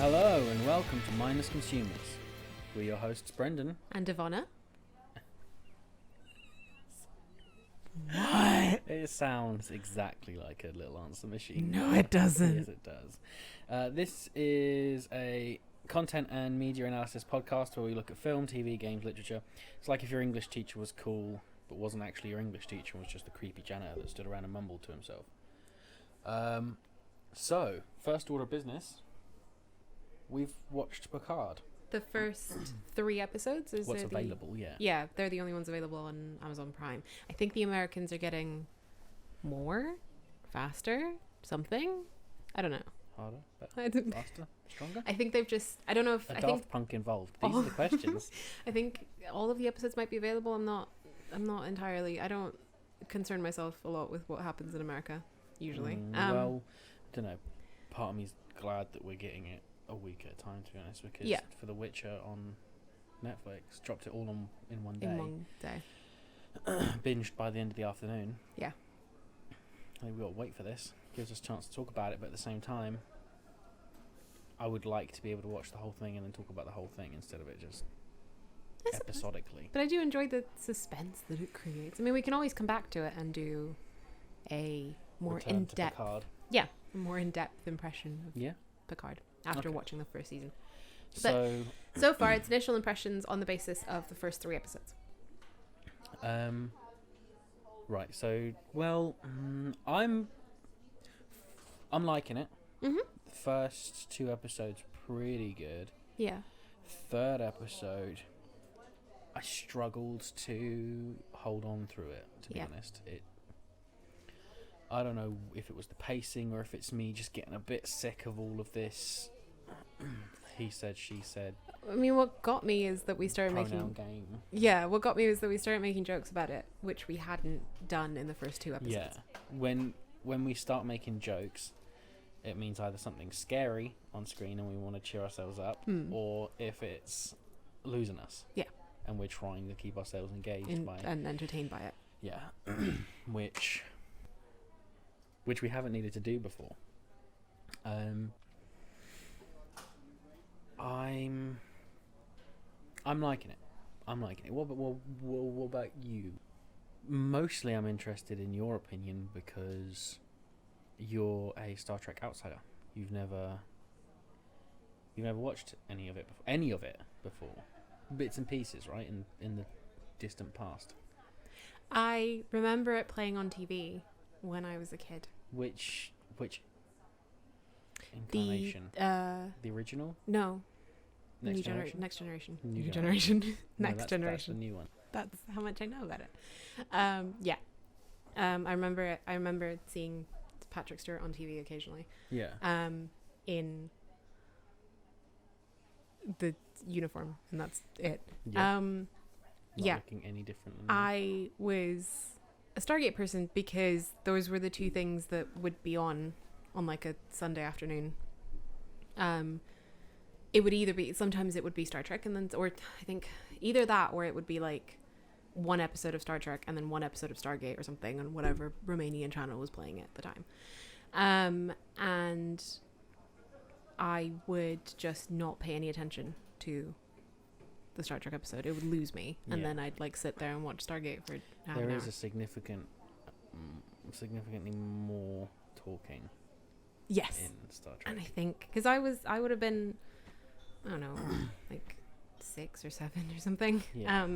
Hello and welcome to Mindless Consumers. We're your hosts Brendan and Ivana. What? It sounds exactly like a little answer machine. No, it doesn't. Yes, it does. This is a content and media analysis podcast where we look at film, TV, games, literature. It's like if your English teacher was cool but wasn't actually your English teacher and was just a creepy janitor that stood around and mumbled to himself. So, first order of business, we've watched Picard. The first 3 episodes? What's available, yeah. Yeah, they're the only ones available on Amazon Prime. I think the Americans are getting more, faster, something. I don't know. Harder, better, faster, stronger? I think they've just... I don't know if... Daft Punk involved. These are the questions. I think all of the episodes might be available. I'm not entirely... I don't concern myself a lot with what happens in America, usually. Well, I don't know. Part of me's glad that we're getting it a week at a time, to be honest, because for The Witcher on Netflix, dropped it all in one day. In one day. Binged by the end of the afternoon. Yeah. I think we've got to wait for this. Gives us a chance to talk about it, but at the same time, I would like to be able to watch the whole thing and then talk about the whole thing instead of it just episodically. But I do enjoy the suspense that it creates. I mean, we can always come back to it and do a more in-depth... Yeah, a more in-depth impression of Picard after watching the first season. But so far, it's initial impressions on the basis of the first 3 episodes. Right, so, well, I'm liking it. Mm-hmm. The first 2 episodes, pretty good. Yeah. 3rd episode, I struggled to hold on through it, to be honest. I don't know if it was the pacing or if it's me just getting a bit sick of all of this he said, she said. I mean, what got me is that we started making... game. Yeah, what got me is that we started making jokes about it, which we hadn't done in the first 2 episodes. Yeah. When we start making jokes, it means either something scary on screen and we want to cheer ourselves up, or if it's losing us. Yeah. And we're trying to keep ourselves engaged and entertained by it. Yeah. which we haven't needed to do before. I'm liking it. What about you? Mostly I'm interested in your opinion because you're a Star Trek outsider. You've never watched any of it before. Bits and pieces, right? In the distant past. I remember it playing on TV when I was a kid. Which incarnation? The original? No. Next Generation? Next Generation. New Generation. Next Generation. That's the new one. That's how much I know about it. Yeah. I remember seeing Patrick Stewart on TV occasionally. Yeah. In the uniform, and that's it. Yeah. Not looking any different than I was a Stargate person because those were the 2 things that would be on like a Sunday afternoon. It would either be, sometimes it would be Star Trek, and then, or I think either that, or it would be like 1 episode of Star Trek and then 1 episode of Stargate or something on whatever Romanian channel was playing at the time. And I would just not pay any attention to the Star Trek episode. It would lose me, and then I'd like sit there and watch Stargate for half an hour. There is a significantly more talking. Yes. In Star Trek. And I think because I would have been, I don't know, like 6 or 7 or something. Yeah.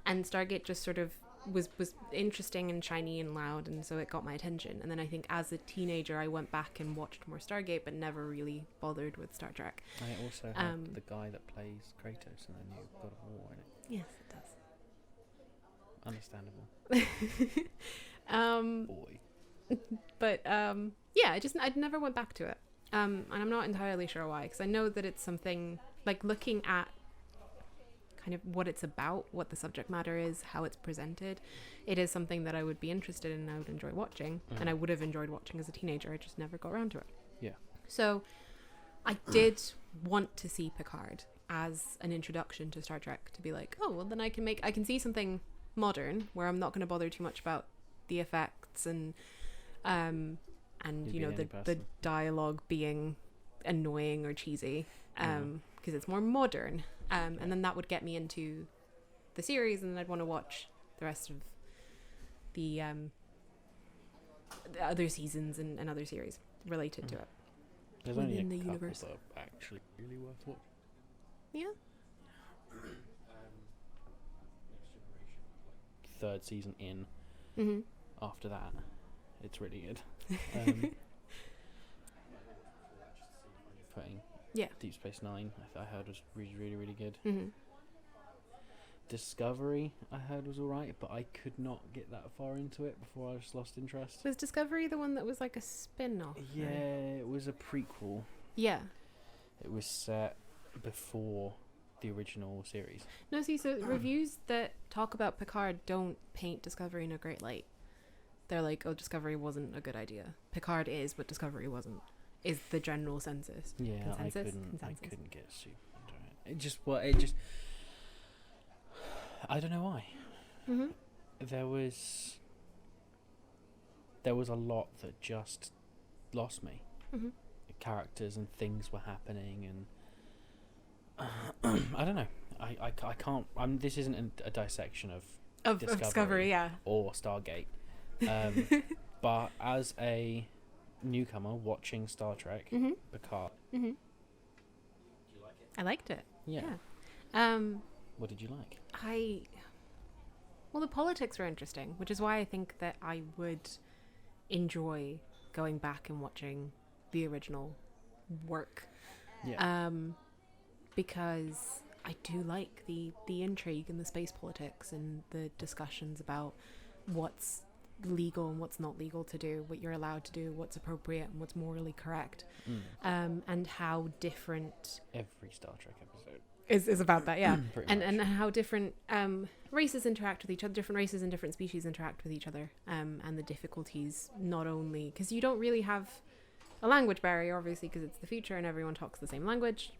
And Stargate just sort of was interesting and shiny and loud, and so it got my attention. And then I think as a teenager I went back and watched more Stargate, but never really bothered with Star Trek. And it also had the guy that plays Kratos in the new God of War in it. Yes, it does. Understandable. Boy. But I never went back to it. And I'm not entirely sure why, because I know that it's something like looking at kind of what it's about, what the subject matter is, how it's presented. It is something that I would be interested in and I would enjoy watching, and I would have enjoyed watching as a teenager. I just never got around to it. Yeah. So I did want to see Picard as an introduction to Star Trek, to be like, oh, well, then I can see something modern where I'm not going to bother too much about the effects and you know the dialogue being annoying or cheesy, because it's more modern. And then that would get me into the series, and then I'd want to watch the rest of the other seasons and other series related to it. There's only a within the couple universe. that are actually really worth watching. Yeah. Third season in. Mm-hmm. After that, it's really good. Putting Yeah. Deep Space Nine, I heard was really, really, really good. Mm-hmm. Discovery, I heard was alright, but I could not get that far into it before I just lost interest. Was Discovery the one that was like a spin-off? Yeah, it was a prequel. Yeah. It was set before the original series. No, see, so reviews that talk about Picard don't paint Discovery in a great light. They're like, oh, Discovery wasn't a good idea. Picard is, but Discovery wasn't. Is the general census. Yeah, Consensus? I Consensus. couldn't get super into it. I don't know why. Mm-hmm. There was a lot that just lost me. Mm-hmm. Characters and things were happening, and I don't know. I can't. This isn't a dissection of Discovery, yeah. or Stargate. But as a newcomer watching Star Trek, Mm-hmm. Picard, Mm-hmm. you like it? I liked it. Yeah. Yeah. What did you like? Well, the politics were interesting, which is why I think that I would enjoy going back and watching the original work. Yeah. Because I do like the intrigue and the space politics and the discussions about what's legal and what's not legal to do, what you're allowed to do, what's appropriate and what's morally correct, and how different Every Star Trek episode is about that, yeah. Pretty and much. and how different races interact with each other, different races and different species interact with each other, and the difficulties, not only because you don't really have a language barrier, obviously, because it's the future and everyone talks the same language,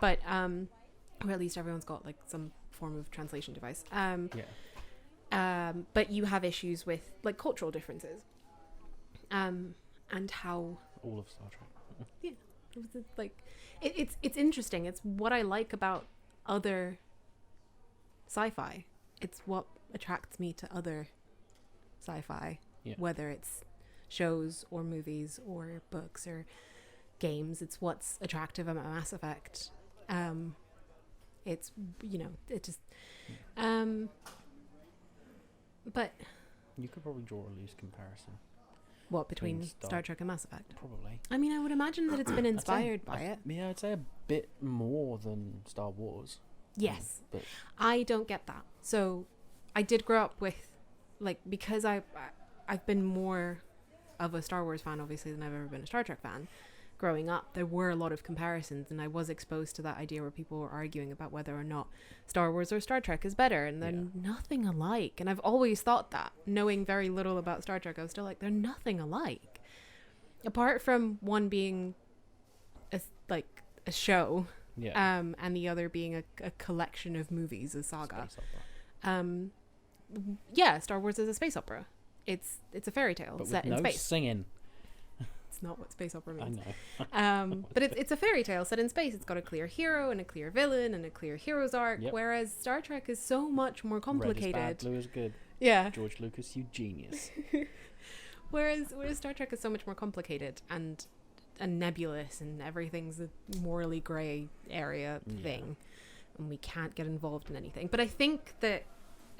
but or at least everyone's got like some form of translation device. But you have issues with like cultural differences, and how all of Star Trek. it was like it's interesting. It's what I like about other sci-fi. It's what attracts me to other sci-fi, whether it's shows or movies or books or games. It's what's attractive about Mass Effect. It's it just but You could probably draw a loose comparison. what between Star- Star Trek and Mass Effect? Probably. I mean, I would imagine that it's been inspired by it. Yeah, I'd say a bit more than Star Wars. Yes. But I don't get that. So I did grow up with, like, because I've been more of a Star Wars fan, obviously, than I've ever been a Star Trek fan. Growing up, there were a lot of comparisons, and I was exposed to that idea where people were arguing about whether or not Star Wars or Star Trek is better, and they're nothing alike. And I've always thought that, knowing very little about Star Trek, I was still like, they're nothing alike. Apart from one being a show, and the other being a collection of movies, a saga. Space opera. Star Wars is a space opera. It's a fairy tale But set with in no space. singing. It's not what space opera I means. know. But it's a fairy tale set in space. It's got a clear hero and a clear villain and a clear hero's arc, whereas Star Trek is so much more complicated. Red is bad, blue is good. Yeah. George Lucas, you genius. Whereas Star Trek is so much more complicated and nebulous, and everything's a morally grey area thing, and we can't get involved in anything. But I think that,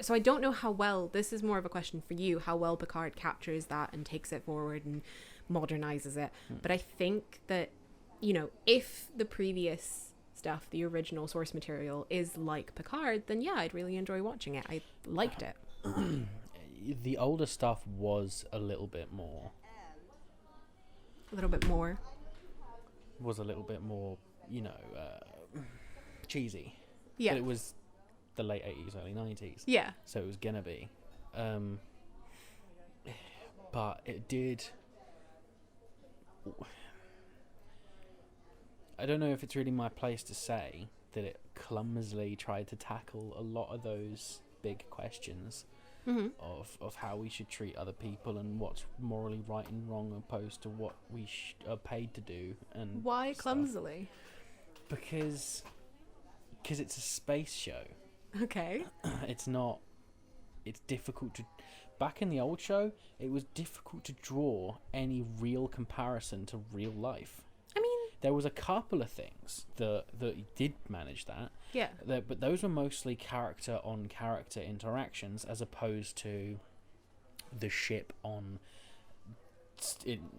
so I don't know how well, this is more of a question for you, how well Picard captures that and takes it forward and modernizes it. But I think that, if the previous stuff, the original source material, is like Picard, then I'd really enjoy watching it. I liked it. The older stuff was a little bit more. Was a little bit more, cheesy. Yeah. But it was the late 80s, early 90s. Yeah. So it was gonna be. But it did. I don't know if it's really my place to say that it clumsily tried to tackle a lot of those big questions of how we should treat other people and what's morally right and wrong opposed to what we are paid to do. And why stuff. clumsily? Because it's a space show. Okay. It's difficult to... Back in the old show, it was difficult to draw any real comparison to real life. I mean... There was a couple of things that did manage that. Yeah. But those were mostly character-on-character interactions as opposed to the ship on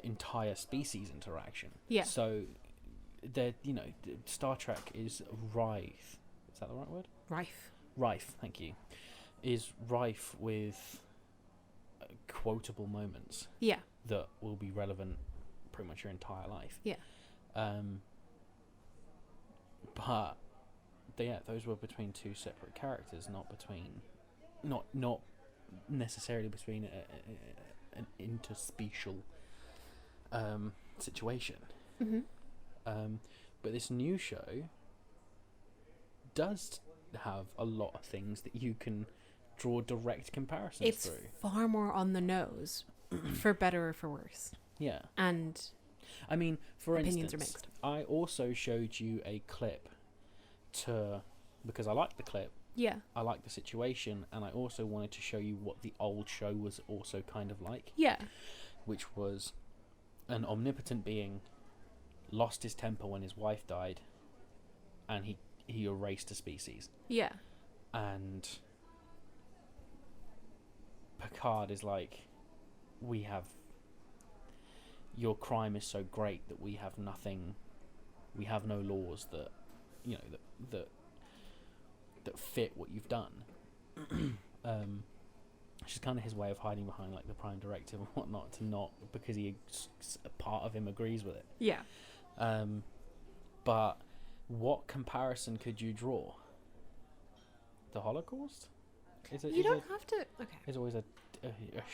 entire species interaction. Yeah. So, Star Trek is rife. Is that the right word? Rife, thank you. Is rife with quotable moments. Yeah. That will be relevant pretty much your entire life. Yeah. But those were between two separate characters, not necessarily between an interspecial situation. But this new show does have a lot of things that you can draw direct comparisons through. It's far more on the nose, for better or for worse. Yeah. And I mean, for opinions instance, are mixed. I also showed you a clip because I liked the clip. Yeah. I liked the situation, and I also wanted to show you what the old show was also kind of like. Yeah. Which was an omnipotent being lost his temper when his wife died, and he erased a species. Yeah. And Picard is like, your crime is so great that we have no laws that that fit what you've done. Which is kind of his way of hiding behind like the Prime Directive and whatnot, because a part of him agrees with it. Yeah. But what comparison could you draw? The Holocaust? You don't have to. Okay. It's always a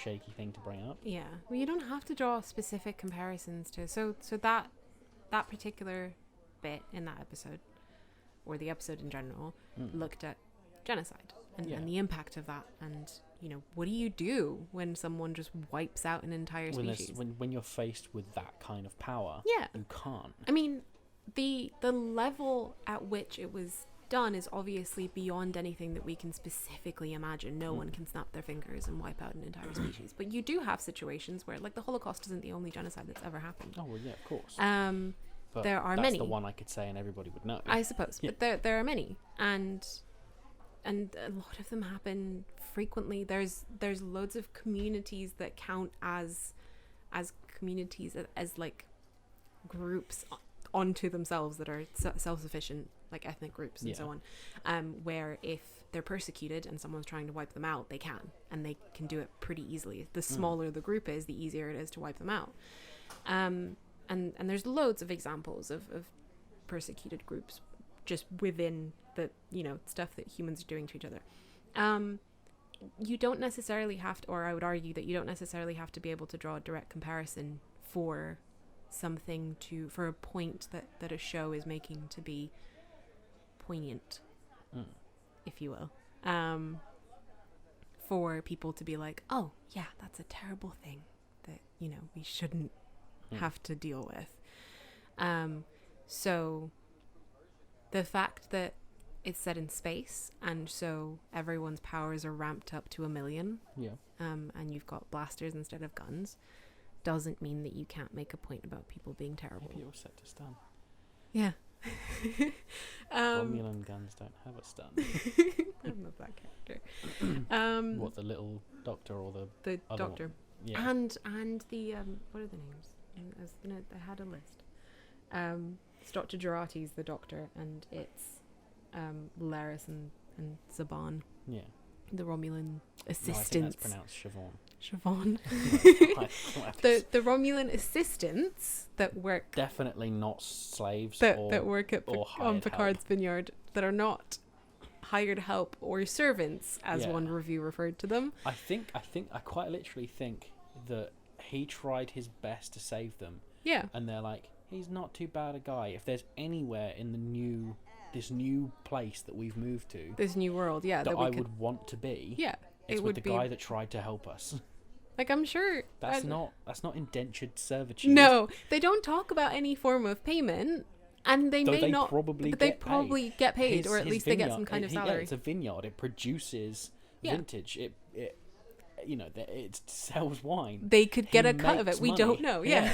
shaky thing to bring up. Yeah. Well, you don't have to draw specific comparisons to. So that particular bit in that episode, or the episode in general, looked at genocide and the impact of that, and what do you do when someone just wipes out an entire species? When you're faced with that kind of power, you can't. I mean, the level at which it was done is obviously beyond anything that we can specifically imagine. No one can snap their fingers and wipe out an entire species, but you do have situations where, like, the Holocaust isn't the only genocide that's ever happened. Oh well, yeah, of course. But there are that's many. That's the one I could say and everybody would know. I suppose, but there are many, and a lot of them happen frequently. There's loads of communities that count as communities, as like groups onto themselves that are self-sufficient, like ethnic groups and so on, where if they're persecuted and someone's trying to wipe them out, they can, and they can do it pretty easily. The smaller the group is, the easier it is to wipe them out. And there's loads of examples of persecuted groups just within the stuff that humans are doing to each other. You don't necessarily have to, or I would argue that you don't necessarily have to be able to draw a direct comparison for a point that a show is making to be poignant, if you will, for people to be like, oh yeah, that's a terrible thing that we shouldn't have to deal with. So the fact that it's set in space, and so everyone's powers are ramped up to 1 million, and you've got blasters instead of guns, doesn't mean that you can't make a point about people being terrible. Maybe it was set to stun. Yeah. Romulan guns don't have a stun. I'm not that character. What, the little doctor or the other doctor? One? Yeah. And the what are the names? I had a list. It's Dr. Jurati's the doctor, and it's Laris and Zaban. Yeah. The Romulan assistants. No, I think that's pronounced Siobhan. Siobhan. the Romulan assistants that work, definitely not slaves that work on Picard's vineyard, that are not hired help or servants, as one review referred to them. I quite literally think that he tried his best to save them. Yeah. And they're like, he's not too bad a guy. If there's anywhere in this new place that we've moved to, this new world, that I would want to be, It's it with would the be guy that tried to help us. like, I'm sure That's not indentured servitude. No, they don't talk about any form of payment, and they Though may they not. probably but they get probably get paid, or at His least they get vineyard- some kind of yeah, salary. it's a vineyard. It produces Yeah. vintage. It it sells wine. They could get He a cut of makes it. We money. don't know. Yeah.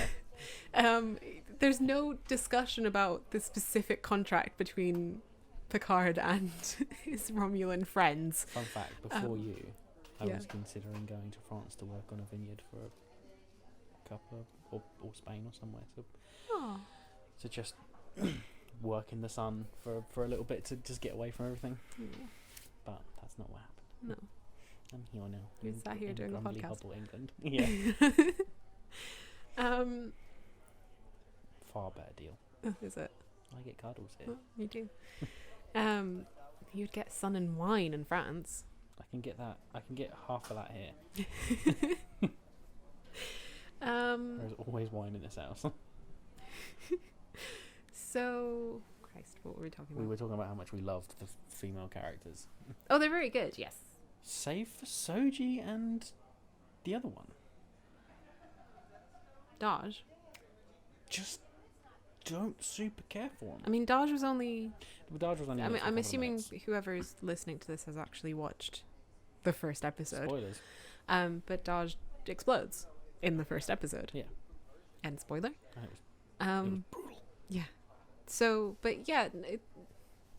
There's no discussion about the specific contract between Picard and his Romulan friends. Fun fact: before you, I yeah. was considering going to France to work on a vineyard for a couple of, or Spain or somewhere. So Oh, to just work in the sun for a little bit to just get away from everything. But that's not what happened. no. I'm here now. You're sat here doing a grumbly podcast. hobble England. Yeah. Far better deal. Is it? I get cuddles here. Oh, you do. You'd get sun and wine in France. I can get that. I can get half of that here. There's always wine in this house. So, Christ, what were we talking about? We were talking about how much we loved the female characters. Oh, they're very good. Yes. Save for Soji and the other one. Daj. Just don't super care for him. I mean, Daj was only. Daj was only. I in mean, it for a I'm couple of assuming minutes. whoever's listening to this has actually watched the first episode. Spoilers. But Daj explodes in the first episode. Yeah. And spoiler. It was brutal. Yeah. So, but yeah,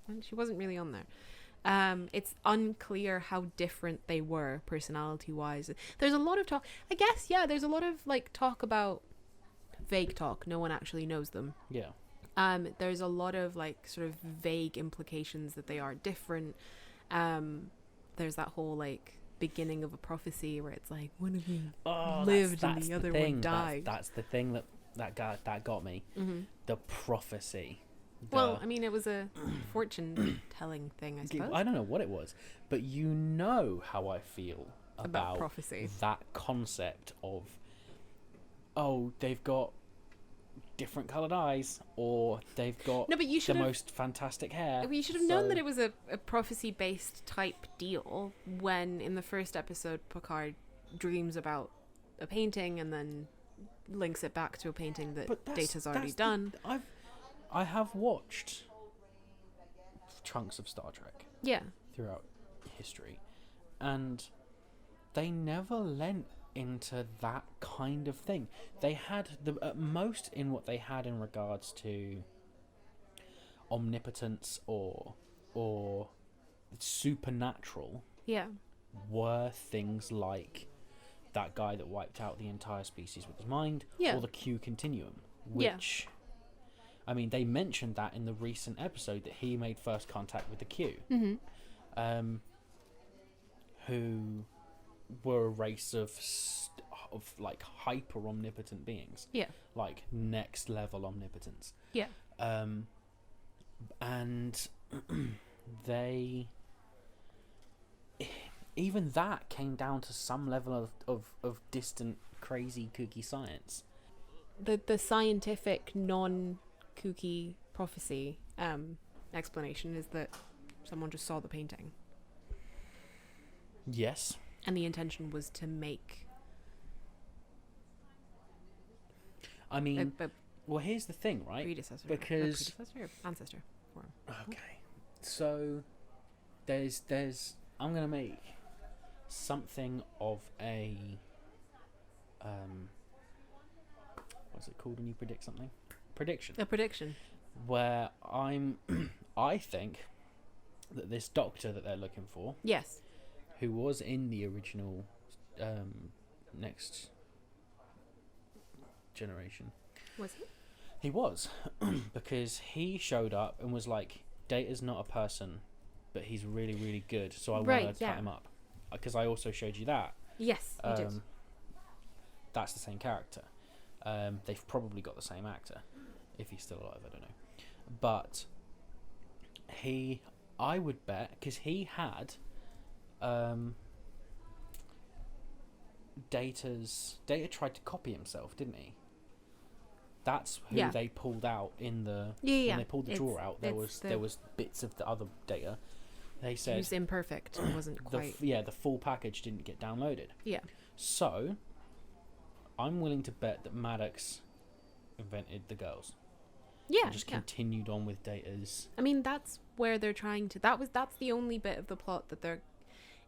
and she wasn't really on there. It's unclear how different they were personality-wise. There's a lot of talk. I guess, yeah, there's a lot of like talk about vague talk. No one actually knows them. Yeah. There's a lot of like sort of vague implications that they are different. There's that whole like beginning of a prophecy where it's like one of you lived that's and the other thing. one died. That's the thing that got me. Mm-hmm. The prophecy. Well, I mean, it was a fortune-telling thing, I suppose. I don't know what it was, but you know how I feel about prophecy. That concept of, oh, they've got different coloured eyes, or they've got No, but you should the have. most fantastic hair. You should have known that it was a prophecy-based type deal when, in the first episode, Picard dreams about a painting and then links it back to a painting that Data's already done. I have watched chunks of Star Trek Yeah. throughout history, and they never lent into that kind of thing. They had at most in what they had in regards to omnipotence or supernatural Yeah. were things like that guy that wiped out the entire species with his mind, Yeah. or the Q continuum, Yeah. which I mean, they mentioned that in the recent episode that he made first contact with the Q, who were a race of like hyper omnipotent beings, Yeah. like next level omnipotence. Yeah. And they, even that came down to some level of distant, crazy, kooky science. The scientific non-kooky prophecy explanation is that someone just saw the painting. Yes. And the intention was to make... I mean, well, here's the thing, right? Predecessor. Because... Predecessor or ancestor for him. Okay. So, there's... I'm going to make something of a... what's it called when you predict something? Prediction. A prediction. Where I think that this doctor that they're looking for, Yes. who was in the original Next Generation, Was he? he was, because he showed up and was like, Data's not a person, but he's really, really good, so I want to cut him up. Because I also showed you that. Yes, you did. That's the same character. They've probably got the same actor. If he's still alive, I don't know. But I would bet, because he had Data tried to copy himself, didn't he? That's who they pulled out in the when they pulled the drawer out. There was bits of the other Data They It said was imperfect. It wasn't quite. the full package didn't get downloaded. Yeah. So, I'm willing to bet that Maddox invented the girls. Yeah. And just continued on with Data's. I mean, that's where they're trying to. That's the only bit of the plot that they're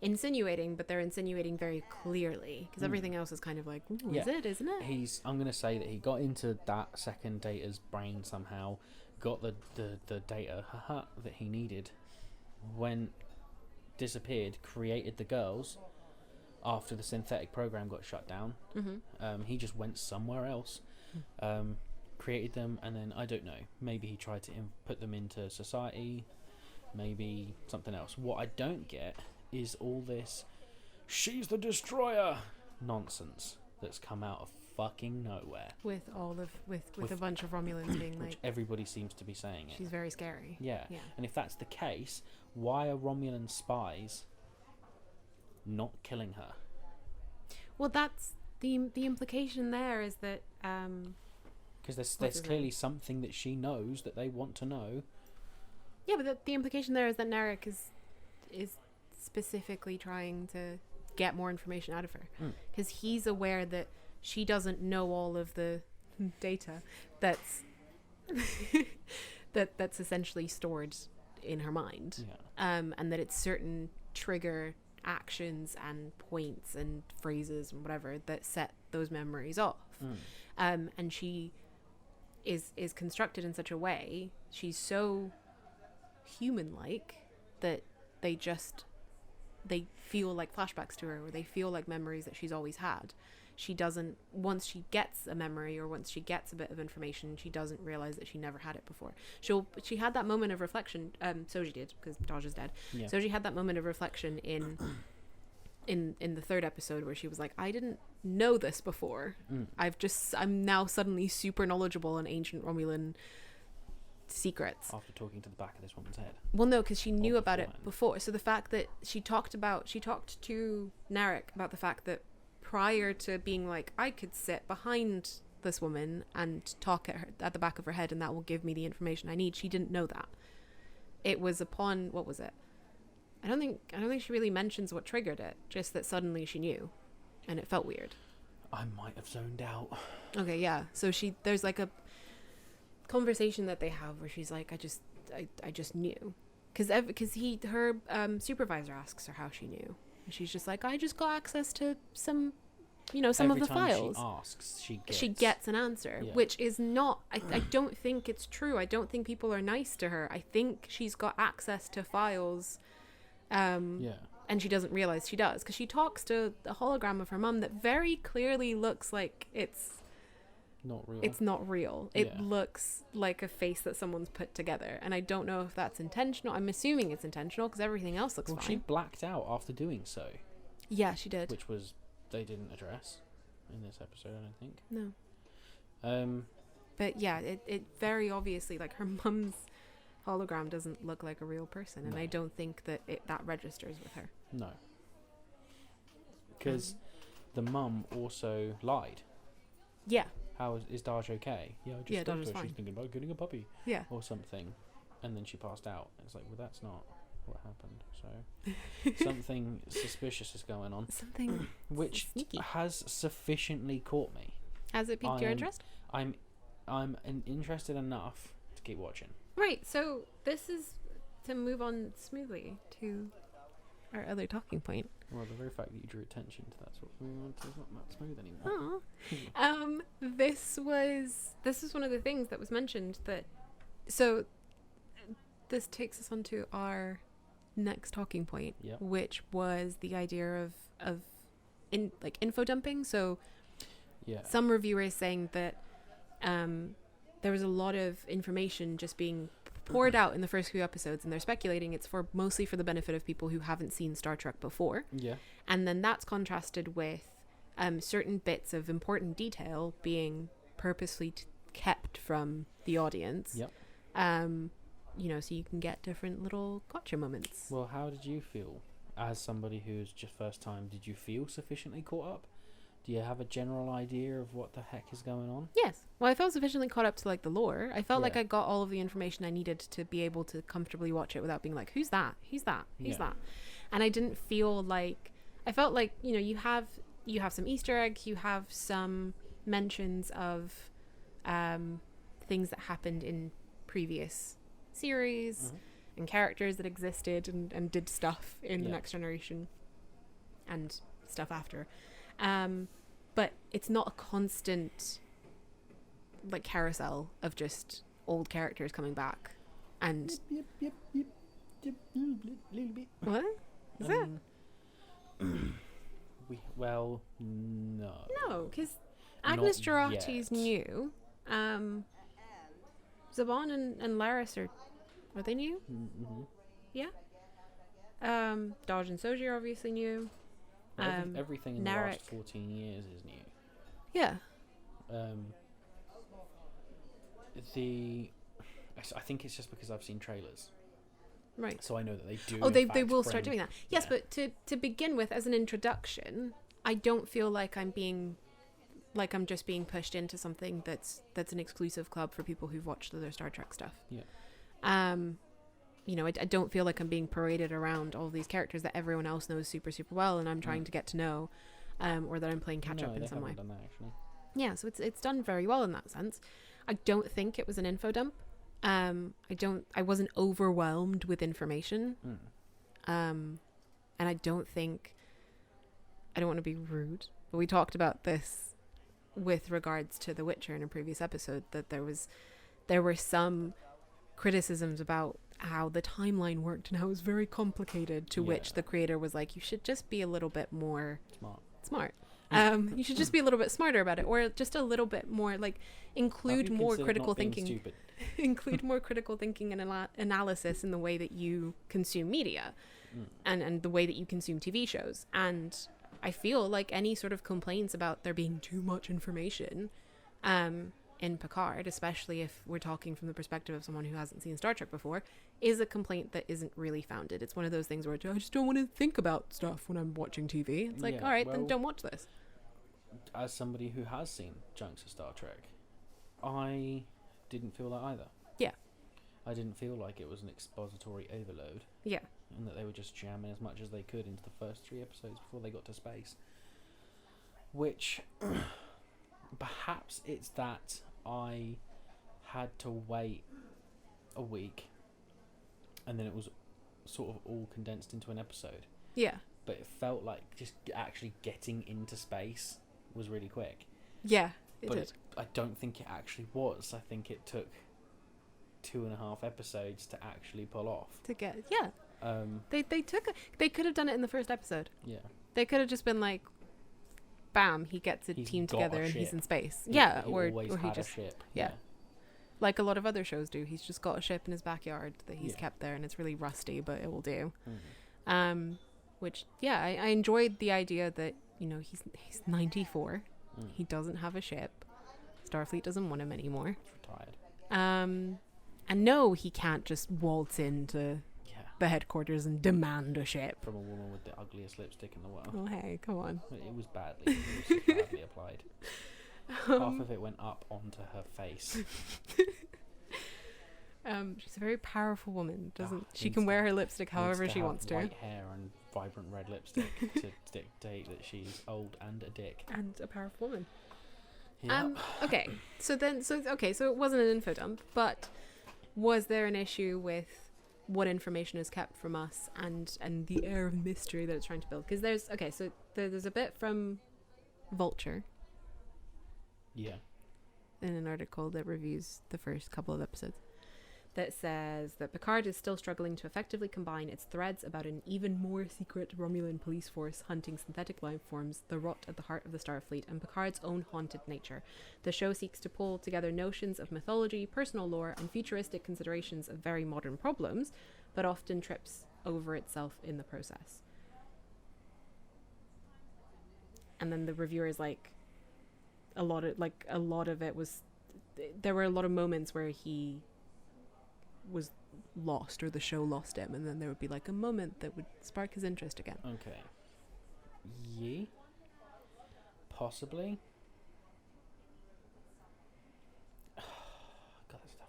insinuating, but they're insinuating very clearly, because everything else is kind of like, ooh, is it, isn't it? I'm going to say that he got into that second Data's brain somehow, got the data that he needed, went, disappeared, created the girls after the synthetic program got shut down. He just went somewhere else, created them, and then I don't know, maybe he tried to put them into society, maybe something else. What I don't get is all this "she's the destroyer" nonsense that's come out of fucking nowhere, with a bunch of Romulans being like, which everybody seems to be saying it. She's very scary. Yeah. And if that's the case, why are Romulan spies not killing her? Well, that's the implication there, is that because there's clearly something that she knows that they want to know. Yeah, but the implication there is that Narek is specifically trying to get more information out of her, because he's aware that she doesn't know all of the data that's that's essentially stored in her mind, and that it's certain trigger actions and points and phrases and whatever that set those memories off. And she is constructed in such a way, she's so human-like that they feel like flashbacks to her, or they feel like memories that she's always had. She doesn't, once she gets a memory or once she gets a bit of information, she doesn't realize that she never had it before. She had that moment of reflection, Soji did, because Daj is dead. Soji had that moment of reflection in the third episode, where she was like, I didn't know this before. I'm now suddenly super knowledgeable on ancient Romulan secrets. After talking to the back of this woman's head. Well, no, because she knew about it before. So the fact that she talked to Narek about the fact that prior to being like, I could sit behind this woman and talk at her at the back of her head, and that will give me the information I need. She didn't know that. It was upon, what was it? I don't think she really mentions what triggered it. Just that suddenly she knew, and it felt weird. I might have zoned out. Okay, yeah. So there's like a conversation that they have where she's like, I just knew, because her supervisor asks her how she knew, and she's just like, I just got access to some of the files. She asks, she gets an answer, which is not. I don't think it's true. I don't think people are nice to her. I think she's got access to files, and she doesn't realize she does, because she talks to a hologram of her mum that very clearly looks like it's not real. It's not real. It looks like a face that someone's put together, and I don't know if that's intentional. I'm assuming it's intentional, because everything else looks fine. She blacked out after doing so. Yeah, she did. Which was, they didn't address in this episode, I don't think. No. But yeah, it very obviously, like, her mum's hologram doesn't look like a real person, and I don't think that that registers with her. No. Because the mum also lied. Yeah. How is Daj okay? Yeah, I just spoke to her. Fine. She's thinking about getting a puppy. Yeah. Or something. And then she passed out. It's like, well, that's not what happened. So something suspicious is going on. Something which sneaky has sufficiently caught me. Has it piqued your interest? I'm interested enough to keep watching. Right. So this is to move on smoothly to our other talking point. Well, the very fact that you drew attention to that sort of thing is not that smooth anymore. This was one of the things that was mentioned, that so this takes us on to our next talking point, which was the idea of info dumping. So some reviewers saying that there was a lot of information just being poured out in the first few episodes, and they're speculating it's mostly for the benefit of people who haven't seen Star Trek before. Yeah. And then that's contrasted with certain bits of important detail being purposely kept from the audience. Yep. So you can get different little gotcha moments. Well, how did you feel as somebody who's just first time? Did you feel sufficiently caught up Do you have a general idea of what the heck is going on? Yes. Well, I felt sufficiently caught up to like the lore. I felt like Yeah. I got all of the information I needed to be able to comfortably watch it without being like, who's that? Who's that? Who's Yeah. that? And I didn't feel like, I felt like, you know, you have some Easter eggs, you have some mentions of things that happened in previous series and characters that existed and did stuff in the Next Generation and stuff after. But it's not a constant like carousel of just old characters coming back and Yep. Little bit. what is it? No. No, because Agnes Not Jurati's yet. new. Zhaban and Laris are they new? Mm-hmm. Yeah. Dodge and Soji are obviously new. Everything in the Narek. last 14 years is new. Yeah. I think it's just because I've seen trailers, Right. so I know that they do. Oh, in they fact will start bring- doing that. Yes, Yeah. but to begin with, as an introduction, I don't feel like I'm just being pushed into something that's an exclusive club for people who've watched other Star Trek stuff. Yeah. You know, I don't feel like I'm being paraded around all these characters that everyone else knows super, super well, and I'm trying to get to know, or that I'm playing catch up in some way. Done that, actually. Yeah, so it's done very well in that sense. I don't think it was an info dump. I wasn't overwhelmed with information. And I don't want to be rude, but we talked about this with regards to The Witcher in a previous episode, that there were some criticisms about how the timeline worked and how it was very complicated, to which the creator was like, you should just be a little bit more smart. You should just be a little bit smarter about it, or just a little bit more like include more critical thinking. Include more critical thinking and analysis in the way that you consume media and the way that you consume TV shows. And I feel like any sort of complaints about there being too much information in Picard, especially if we're talking from the perspective of someone who hasn't seen Star Trek before, is a complaint that isn't really founded. It's one of those things where I just don't want to think about stuff when I'm watching TV. It's like, all right, then don't watch this. As somebody who has seen chunks of Star Trek, I didn't feel that either. Yeah. I didn't feel like it was an expository overload. Yeah. And that they were just jamming as much as they could into the first 3 episodes before they got to space. Which, perhaps it's that I had to wait a week and then it was sort of all condensed into an episode. Yeah. But it felt like just actually getting into space was really quick. Yeah, it did. I don't think it actually was. I think it took 2.5 episodes to actually pull off. To get, yeah. They could have done it in the first episode. Yeah. They could have just been like, bam, he gets a team together and he's in space. Yeah, or he just, a ship. Yeah. Like a lot of other shows do. He's just got a ship in his backyard that he's kept there, and it's really rusty, but it will do. Which, yeah, I enjoyed the idea that, you know, he's 94. He doesn't have a ship. Starfleet doesn't want him anymore. He's retired. And no, he can't just waltz into the headquarters and demand a ship. From a woman with the ugliest lipstick in the world. Oh, hey, come on. It was badly applied. Half of it went up onto her face. She's a very powerful woman. She Needs can wear to- her lipstick however she have wants to. white hair and vibrant red lipstick to dictate that she's old and a dick. And a powerful woman. Yep. Okay. So it wasn't an info dump, but was there an issue with what information is kept from us and the air of mystery that it's trying to build? Because there's a bit from Vulture. Yeah. In an article that reviews the first couple of episodes, that says that Picard is still struggling to effectively combine its threads about an even more secret Romulan police force hunting synthetic life forms, the rot at the heart of the Starfleet, and Picard's own haunted nature. The show seeks to pull together notions of mythology, personal lore, and futuristic considerations of very modern problems, but often trips over itself in the process. And then the reviewer is like, a lot of it was, there were a lot of moments where he was lost, or the show lost him, and then there would be like a moment that would spark his interest again. Okay. Yeah. Possibly. God, that's tough.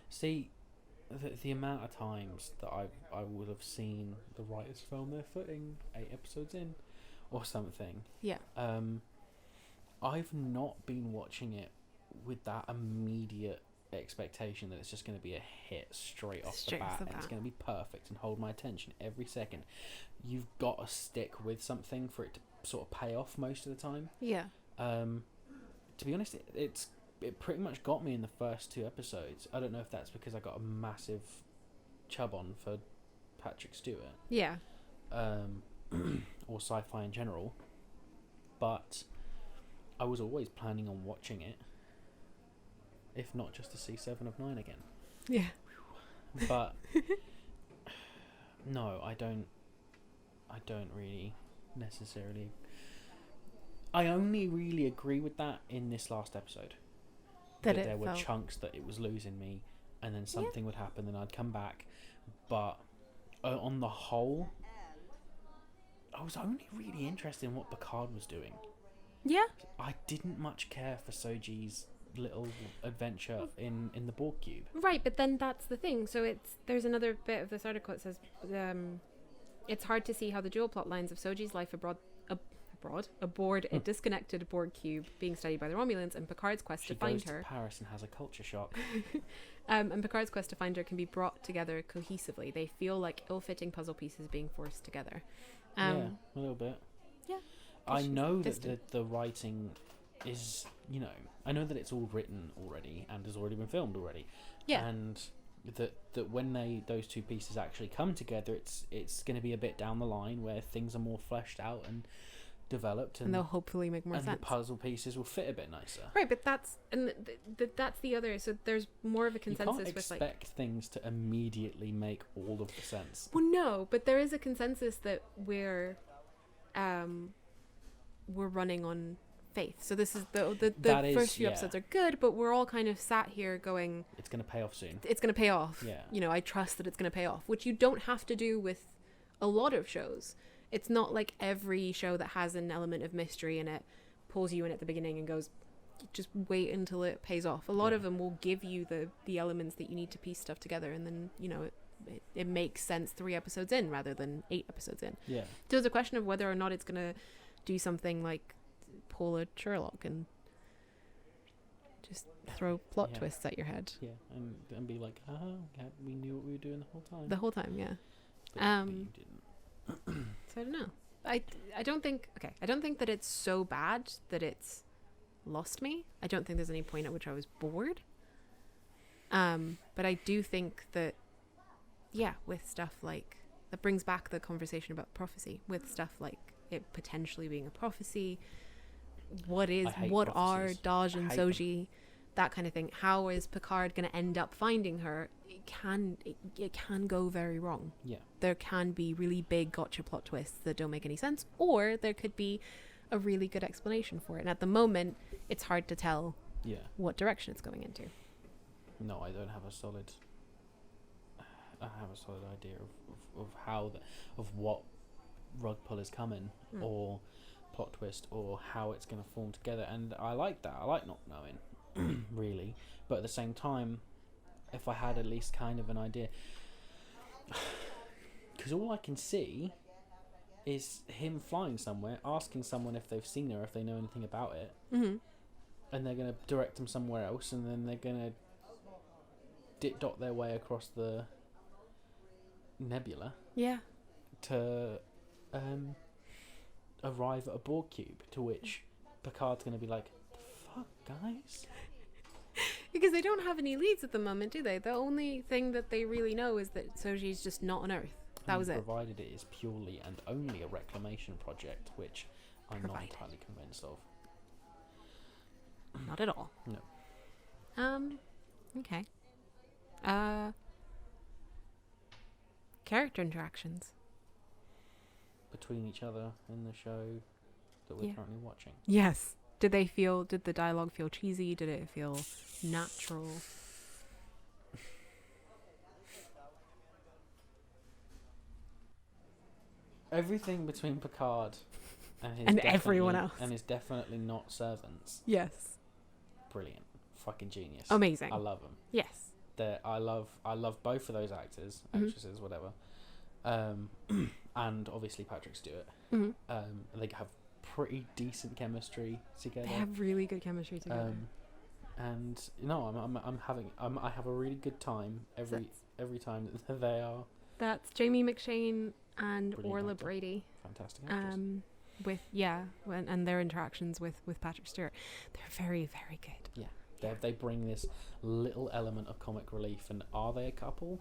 See, the amount of times that I would have seen the writers found their footing 8 episodes in, or something. Yeah. I've not been watching it with that immediate expectation that it's just going to be a hit straight off the bat, and it's going to be perfect and hold my attention every second. You've got to stick with something for it to sort of pay off most of the time. Yeah. To be honest, it pretty much got me in the first 2 episodes. I don't know if that's because I got a massive chub on for Patrick Stewart. Yeah. Or sci-fi in general, but I was always planning on watching it, if not just to see 7 of 9 again. Yeah. But no, I don't really necessarily. I only really agree with that in this last episode. That there were chunks that it was losing me, and then something would happen, then I'd come back. But on the whole, I was only really interested in what Picard was doing. Yeah. I didn't much care for Soji's little adventure in the Borg cube. Right, but then that's the thing. So there's another bit of this article that says it's hard to see how the dual plot lines of Soji's life aboard a disconnected Borg cube being studied by the Romulans, and Picard's quest to find her. She goes to Paris and has a culture shock. And Picard's quest to find her can be brought together cohesively. They feel like ill-fitting puzzle pieces being forced together. Yeah, a little bit. Yeah. I know that the writing is, I know that it's all written already and has already been filmed already. Yeah. And that when those 2 pieces actually come together, it's going to be a bit down the line where things are more fleshed out and developed, and they'll hopefully make more sense. And the puzzle pieces will fit a bit nicer. Right, but that's the other. So there's more of a consensus. You can't expect things to immediately make all of the sense. Well, no, but there is a consensus that we're running on faith. So this is the first few episodes are good, but we're all kind of sat here going, it's going to pay off soon. It's going to pay off. Yeah. I trust that it's going to pay off, which you don't have to do with a lot of shows. It's not like every show that has an element of mystery in it pulls you in at the beginning and goes, just wait until it pays off. A lot of them will give you the elements that you need to piece stuff together, and then it makes sense 3 episodes in rather than 8 episodes in. Yeah. So it's a question of whether or not it's going to do something like pull a Sherlock and just throw plot twists at your head. Yeah, and be like, we knew what we were doing the whole time. The whole time, yeah. But you didn't. So I don't know. I don't think that it's so bad that it's lost me. I don't think there's any point at which I was bored. But I do think that, with stuff like that brings back the conversation about prophecy. With stuff like it potentially being a prophecy, what are Daj and Soji, that kind of thing. How is Picard going to end up finding her? It can go very wrong. Yeah. There can be really big gotcha plot twists that don't make any sense, or there could be a really good explanation for it. And at the moment, it's hard to tell what direction it's going into. No, I don't have a solid. I have a solid idea of how of what rug pull is coming, or plot twist, or how it's going to form together. And I like that. I like not knowing, really. But at the same time, if I had at least kind of an idea, because all I can see is him flying somewhere, asking someone if they've seen her, if they know anything about it, and they're going to direct them somewhere else, and then they're going to dot their way across the nebula to arrive at a Borg cube, to which Picard's going to be like, the fuck, guys? Because they don't have any leads at the moment, do they? The only thing that they really know is that Soji's just not on Earth. That was it. Provided it is purely and only a reclamation project, which I'm not entirely convinced of. Not at all. No. Okay. Character interactions between each other in the show that we're currently watching. Yes. Did the dialogue feel cheesy? Did it feel natural? Everything between Picard And everyone else. And it's definitely not servants. Yes. Brilliant. Fucking genius. Amazing. I love them. Yes. I love both of those actors, actresses, whatever. And obviously Patrick Stewart. Mm-hmm. They have pretty decent chemistry together. They have really good chemistry together. And I have a really good time every time that they are. That's Jamie McShane and Brilliant Orla actor. Brady. Fantastic actors. And their interactions with Patrick Stewart, they're very, very good. Yeah, they bring this little element of comic relief. And are they a couple?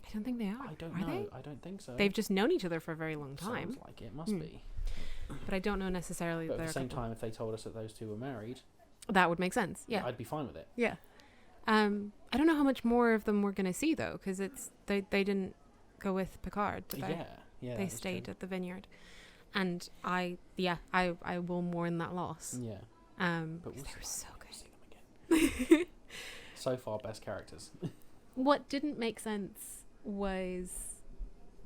I don't think they are. I don't know. They? I don't think so. They've just known each other for a very long time. Sounds like it must be. But I don't know necessarily. But that at the they're a same couple. time, if they told us that those two were married, That would make sense. Yeah. I'd be fine with it. Yeah. I don't know how much more of them we're gonna see though, because they didn't go with Picard, did they? Yeah. They stayed at the Vineyard, and I will mourn that loss. Yeah. But we'll they were see so them good. again. So far, best characters. What didn't make sense was,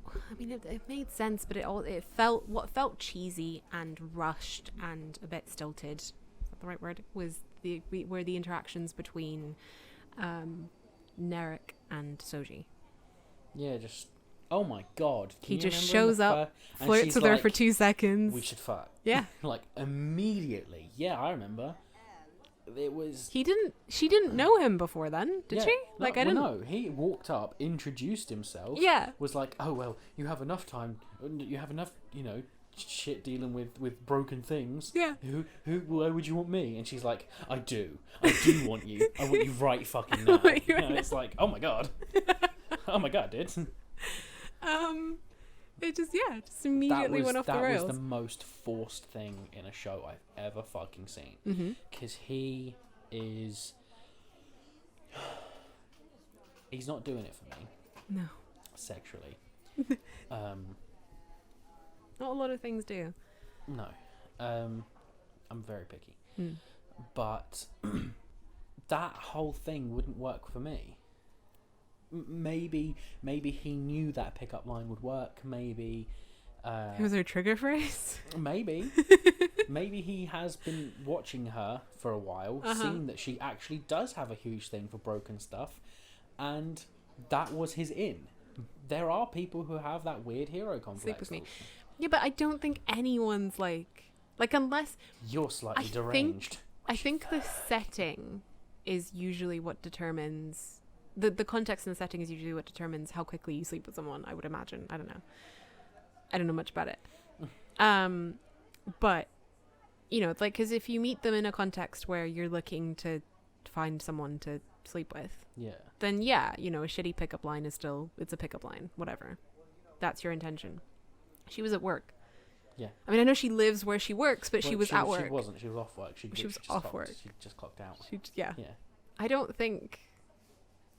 I mean, it made sense, but it felt cheesy and rushed and a bit stilted. Is that the right word? Was the interactions between Narek and Soji. Yeah, just oh my god. He just shows up, flirts with her for 2 seconds. We should fuck. Yeah. Like immediately. Yeah, I remember. It was. She didn't know him before then, did she? Like I didn't. No, he walked up, introduced himself. Yeah. Was like, oh well, you have enough time. You have enough, shit dealing with broken things. Yeah. Why would you want me? And she's like, I do want you. I want you right fucking now. It's like, oh my god. Oh my god, dude. It just immediately went off the rails. That was the most forced thing in a show I've ever fucking seen. Because he is... He's not doing it for me. No. Sexually. Not a lot of things do. No. I'm very picky. But that whole thing wouldn't work for me. Maybe he knew that pickup line would work. Maybe It was her trigger phrase. Maybe he has been watching her for a while, seen that she actually does have a huge thing for broken stuff, and that was his in. There are people who have that weird hero complex. Sleep with me. Yeah, but I don't think anyone's like unless you're slightly deranged. I think the setting is usually what determines the context and the setting is usually what determines how quickly you sleep with someone, I would imagine. I don't know much about it. But like, because if you meet them in a context where you're looking to find someone to sleep with, then a shitty pickup line is still, it's a pickup line, whatever. That's your intention. She was at work. Yeah. I mean, I know she lives where she works, but she was at work. She wasn't. She was off work. She was off work. She just clocked out. Yeah. I don't think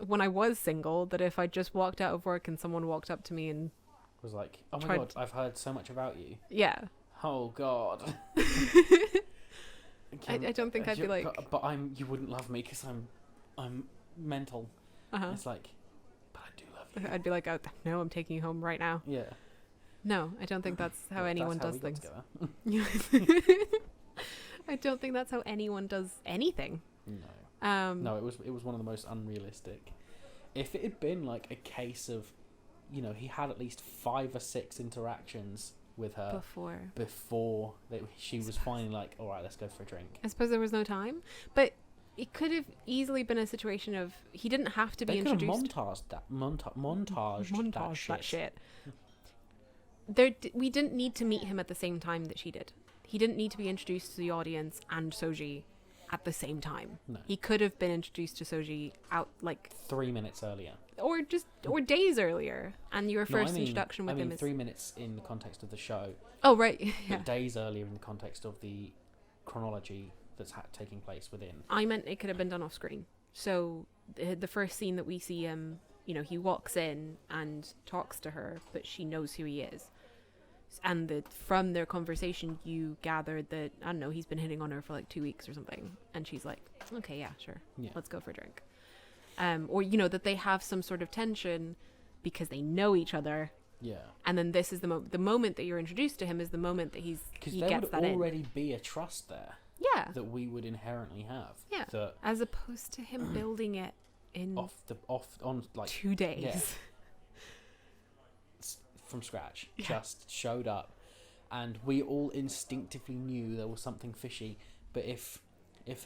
when I was single that if I just walked out of work and someone walked up to me and was like, oh my god, I've heard so much about you. Yeah. Oh god. I don't think I'd be like, but you wouldn't love me because I'm mental. It's like, but I do love you. I'd be like, oh no, I'm taking you home right now. Yeah. No, I don't think that's how anyone does things. I don't think that's how anyone does anything. No. No, it was one of the most unrealistic. If it had been like a case of, he had at least 5 or 6 interactions with her before she was finally like, all right, let's go for a drink. I suppose there was no time, but it could have easily been a situation of he didn't have to be introduced. Montaged that shit. We didn't need to meet him at the same time that she did. He didn't need to be introduced to the audience and Soji at the same time. No. He could have been introduced to Soji out like 3 minutes earlier. Or days earlier. And your first introduction with him is 3 minutes in the context of the show. Oh, right. Yeah. But days earlier in the context of the chronology that's taking place within. I meant it could have been done off screen. So the first scene that we see him, he walks in and talks to her, but she knows who he is. And from their conversation, you gathered that, I don't know, he's been hitting on her for like 2 weeks or something. And she's like, okay, yeah, sure. Yeah. Let's go for a drink. Or, that they have some sort of tension because they know each other Yeah. And then this is the moment that you're introduced to him is the moment that he Because gets there would that in. already be a trust there Yeah. that we would inherently have. Yeah. That As opposed to him building it in on like 2 days. Yeah. From scratch. Yeah. Just showed up, and we all instinctively knew there was something fishy. But if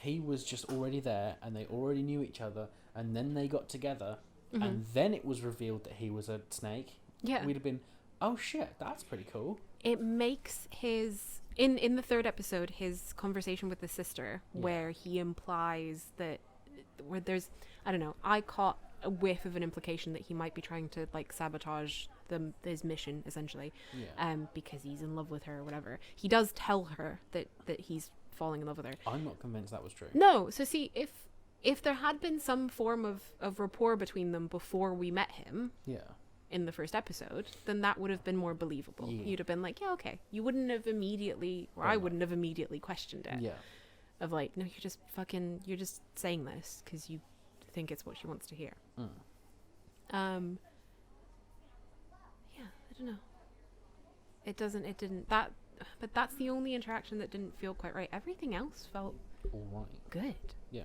he was just already there and they already knew each other, and then they got together, and then it was revealed that he was a snake, Yeah. we'd have been, oh shit, that's pretty cool. It makes his in the third episode, his conversation with the sister, where he implies that where there's, I don't know, I caught a whiff of an implication that he might be trying to like sabotage his mission essentially, because he's in love with her or whatever. He does tell her that he's falling in love with her. I'm not convinced that was true. No, so see, if there had been some form of rapport between them before we met him, in the first episode, then that would have been more believable. Yeah. You'd have been like, yeah, okay. You wouldn't have immediately, or I wouldn't have immediately questioned it. Yeah. Of like, no, you're just saying this because you think it's what she wants to hear. Yeah, I don't know. But that's the only interaction that didn't feel quite right. Everything else felt All right. good. Yeah.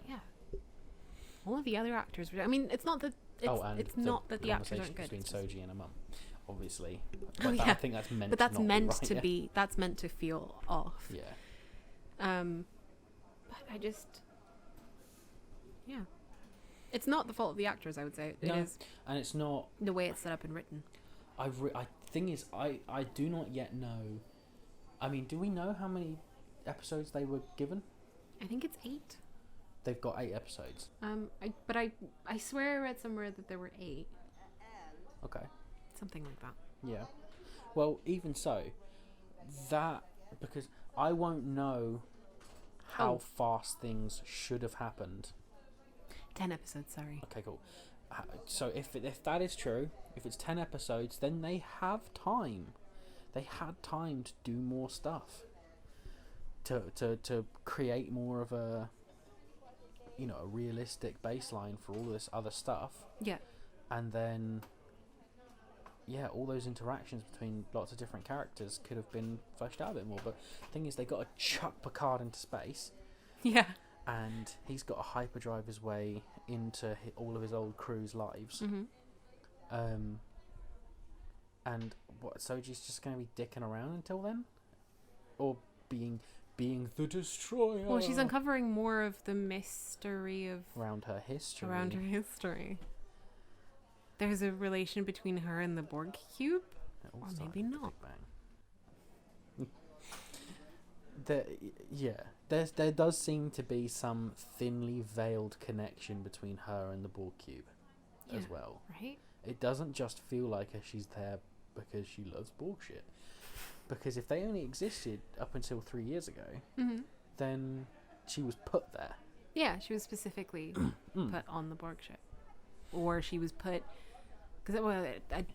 All of the other actors were, I mean, it's not that it's not that the actors aren't good. Between Soji and her mum, obviously. Oh, yeah. I think that's meant. But that's to not meant be to right, be. That's meant to feel off. Yeah. But I just, yeah, it's not the fault of the actors. I would say it is, and it's not the way it's set up and written. Thing is, I do not yet know. I mean, do we know how many episodes they were given? I think it's 8. They've got 8 episodes. I swear I read somewhere that there were 8. Okay. Something like that. Yeah. Well, even so, because I won't know how fast things should have happened. 10 episodes, sorry. Okay, cool. So if that is true, if it's 10 episodes, then they have time. They had time to do more stuff. To create more of a realistic baseline for all this other stuff. Yeah. And then all those interactions between lots of different characters could have been fleshed out a bit more. But the thing is, they got to chuck Picard into space. Yeah. And he's got to hyperdrive his way into all of his old crew's lives. And what, Soji's just going to be dicking around until then? Or being the destroyer? Well, she's uncovering more of the mystery of around her history. There's a relation between her and the Borg cube, or maybe not. There does seem to be some thinly veiled connection between her and the Borg cube as well. Right? It doesn't just feel like she's there because she loves Borg shit. Because if they only existed up until 3 years ago, then she was put there. Yeah, she was specifically put on the Borg ship. Or she was put... Because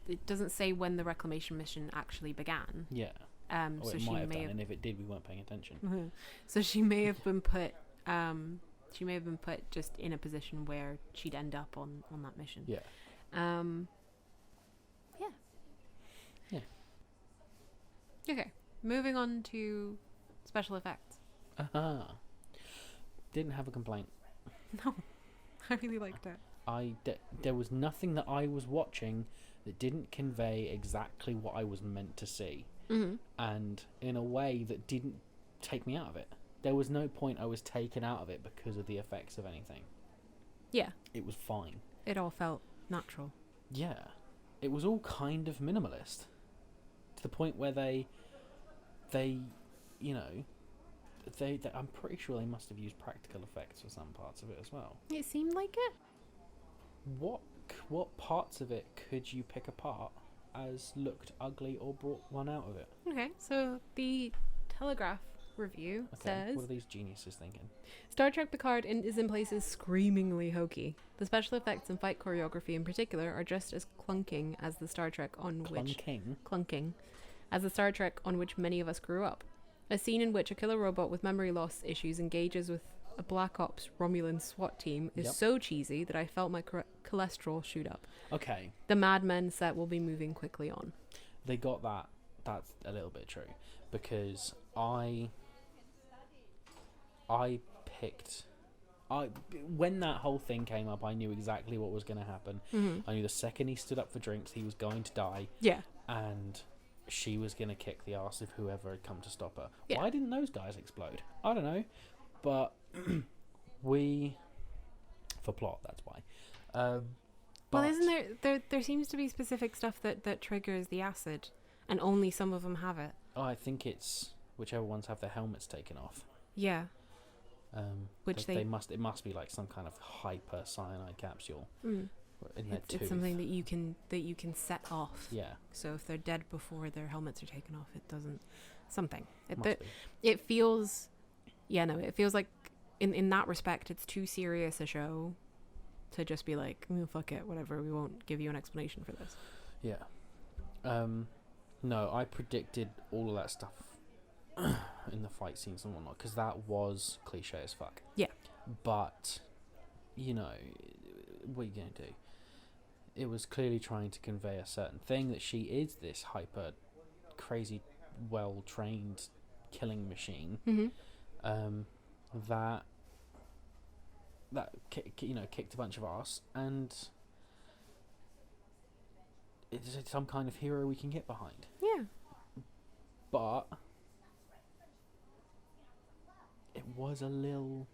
it doesn't say when the reclamation mission actually began. Yeah. So it she might have may done, have... and if it did, we weren't paying attention. So she may have been put... she may have been put just in a position where she'd end up on that mission. Yeah. Yeah. Okay, moving on to special effects. Didn't have a complaint. No, I really liked it. There was nothing that I was watching that didn't convey exactly what I was meant to see. And in a way that didn't take me out of it. There was no point I was taken out of it because of the effects of anything. Yeah. It was fine. It all felt natural. Yeah. It was all kind of minimalist. To the point where they I'm pretty sure they must have used practical effects for some parts of it as well. It seemed like it. What parts of it could you pick apart as looked ugly or brought one out of it? Okay, so the Telegraph review says... What are these geniuses thinking? Star Trek Picard is in places screamingly hokey. The special effects and fight choreography in particular are just as clunking as the Star Trek on which many of us grew up. A scene in which a killer robot with memory loss issues engages with a Black Ops Romulan SWAT team is so cheesy that I felt my cholesterol shoot up. Okay. The Mad Men set will be moving quickly on. they got that. That's a little bit true, because I picked. When that whole thing came up, I knew exactly what was going to happen. Mm-hmm. I knew the second he stood up for drinks, he was going to die, Yeah. and she was going to kick the ass of whoever had come to stop her. Yeah. Why didn't those guys explode? I don't know, but for plot, that's why. Well, isn't there seems to be specific stuff that triggers the acid, and only some of them have it. Oh, I think it's whichever ones have their helmets taken off. Yeah. Which it must be like some kind of hyper cyanide capsule in their tooth. It's something that you can set off. Yeah. So if they're dead before their helmets are taken off, it doesn't something. Must be. It feels, it feels like in that respect, it's too serious a show to just be like, fuck it, whatever. We won't give you an explanation for this. Yeah. No, I predicted all of that stuff in the fight scenes and whatnot, because that was cliche as fuck. Yeah. But, what are you going to do? It was clearly trying to convey a certain thing, that she is this hyper, crazy, well-trained killing machine. Mm-hmm. That kicked a bunch of ass, and it's some kind of hero we can get behind. Yeah. But it was a little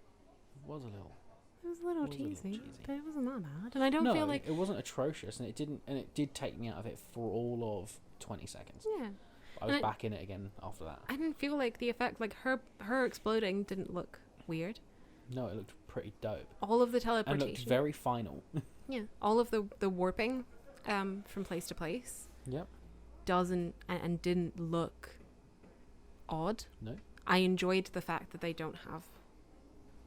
cheesy, but it wasn't that bad. And I don't feel like it wasn't atrocious, and it did take me out of it for all of 20 seconds. Yeah. I was back in it again after that. I didn't feel like the effect, like her exploding didn't look weird. No, it looked pretty dope. All of the teleportation. And looked very final. Yeah. All of the warping from place to place. Yep. Doesn't and didn't look odd. No. I enjoyed the fact that they don't have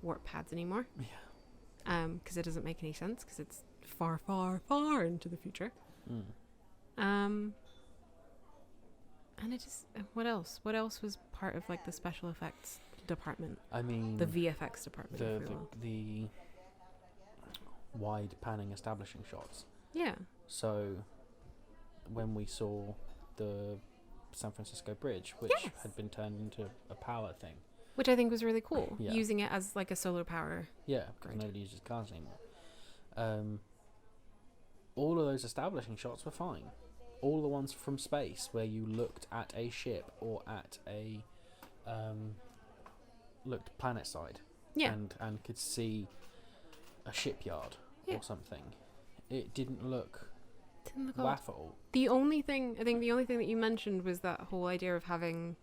warp pads anymore. Yeah. Because it doesn't make any sense, because it's far, far, far into the future. And it just, what else? What else was part of like the special effects department? I mean, the VFX department. The wide panning establishing shots. Yeah. So when we saw the San Francisco Bridge, which had been turned into a power thing, which I think was really cool, Yeah. using it as like a solar power. Yeah, because nobody uses cars anymore. All of those establishing shots were fine. All the ones from space where you looked at a ship or at a looked planet side, and could see a shipyard or something. It didn't look laugh at all. The only thing that you mentioned was that whole idea of having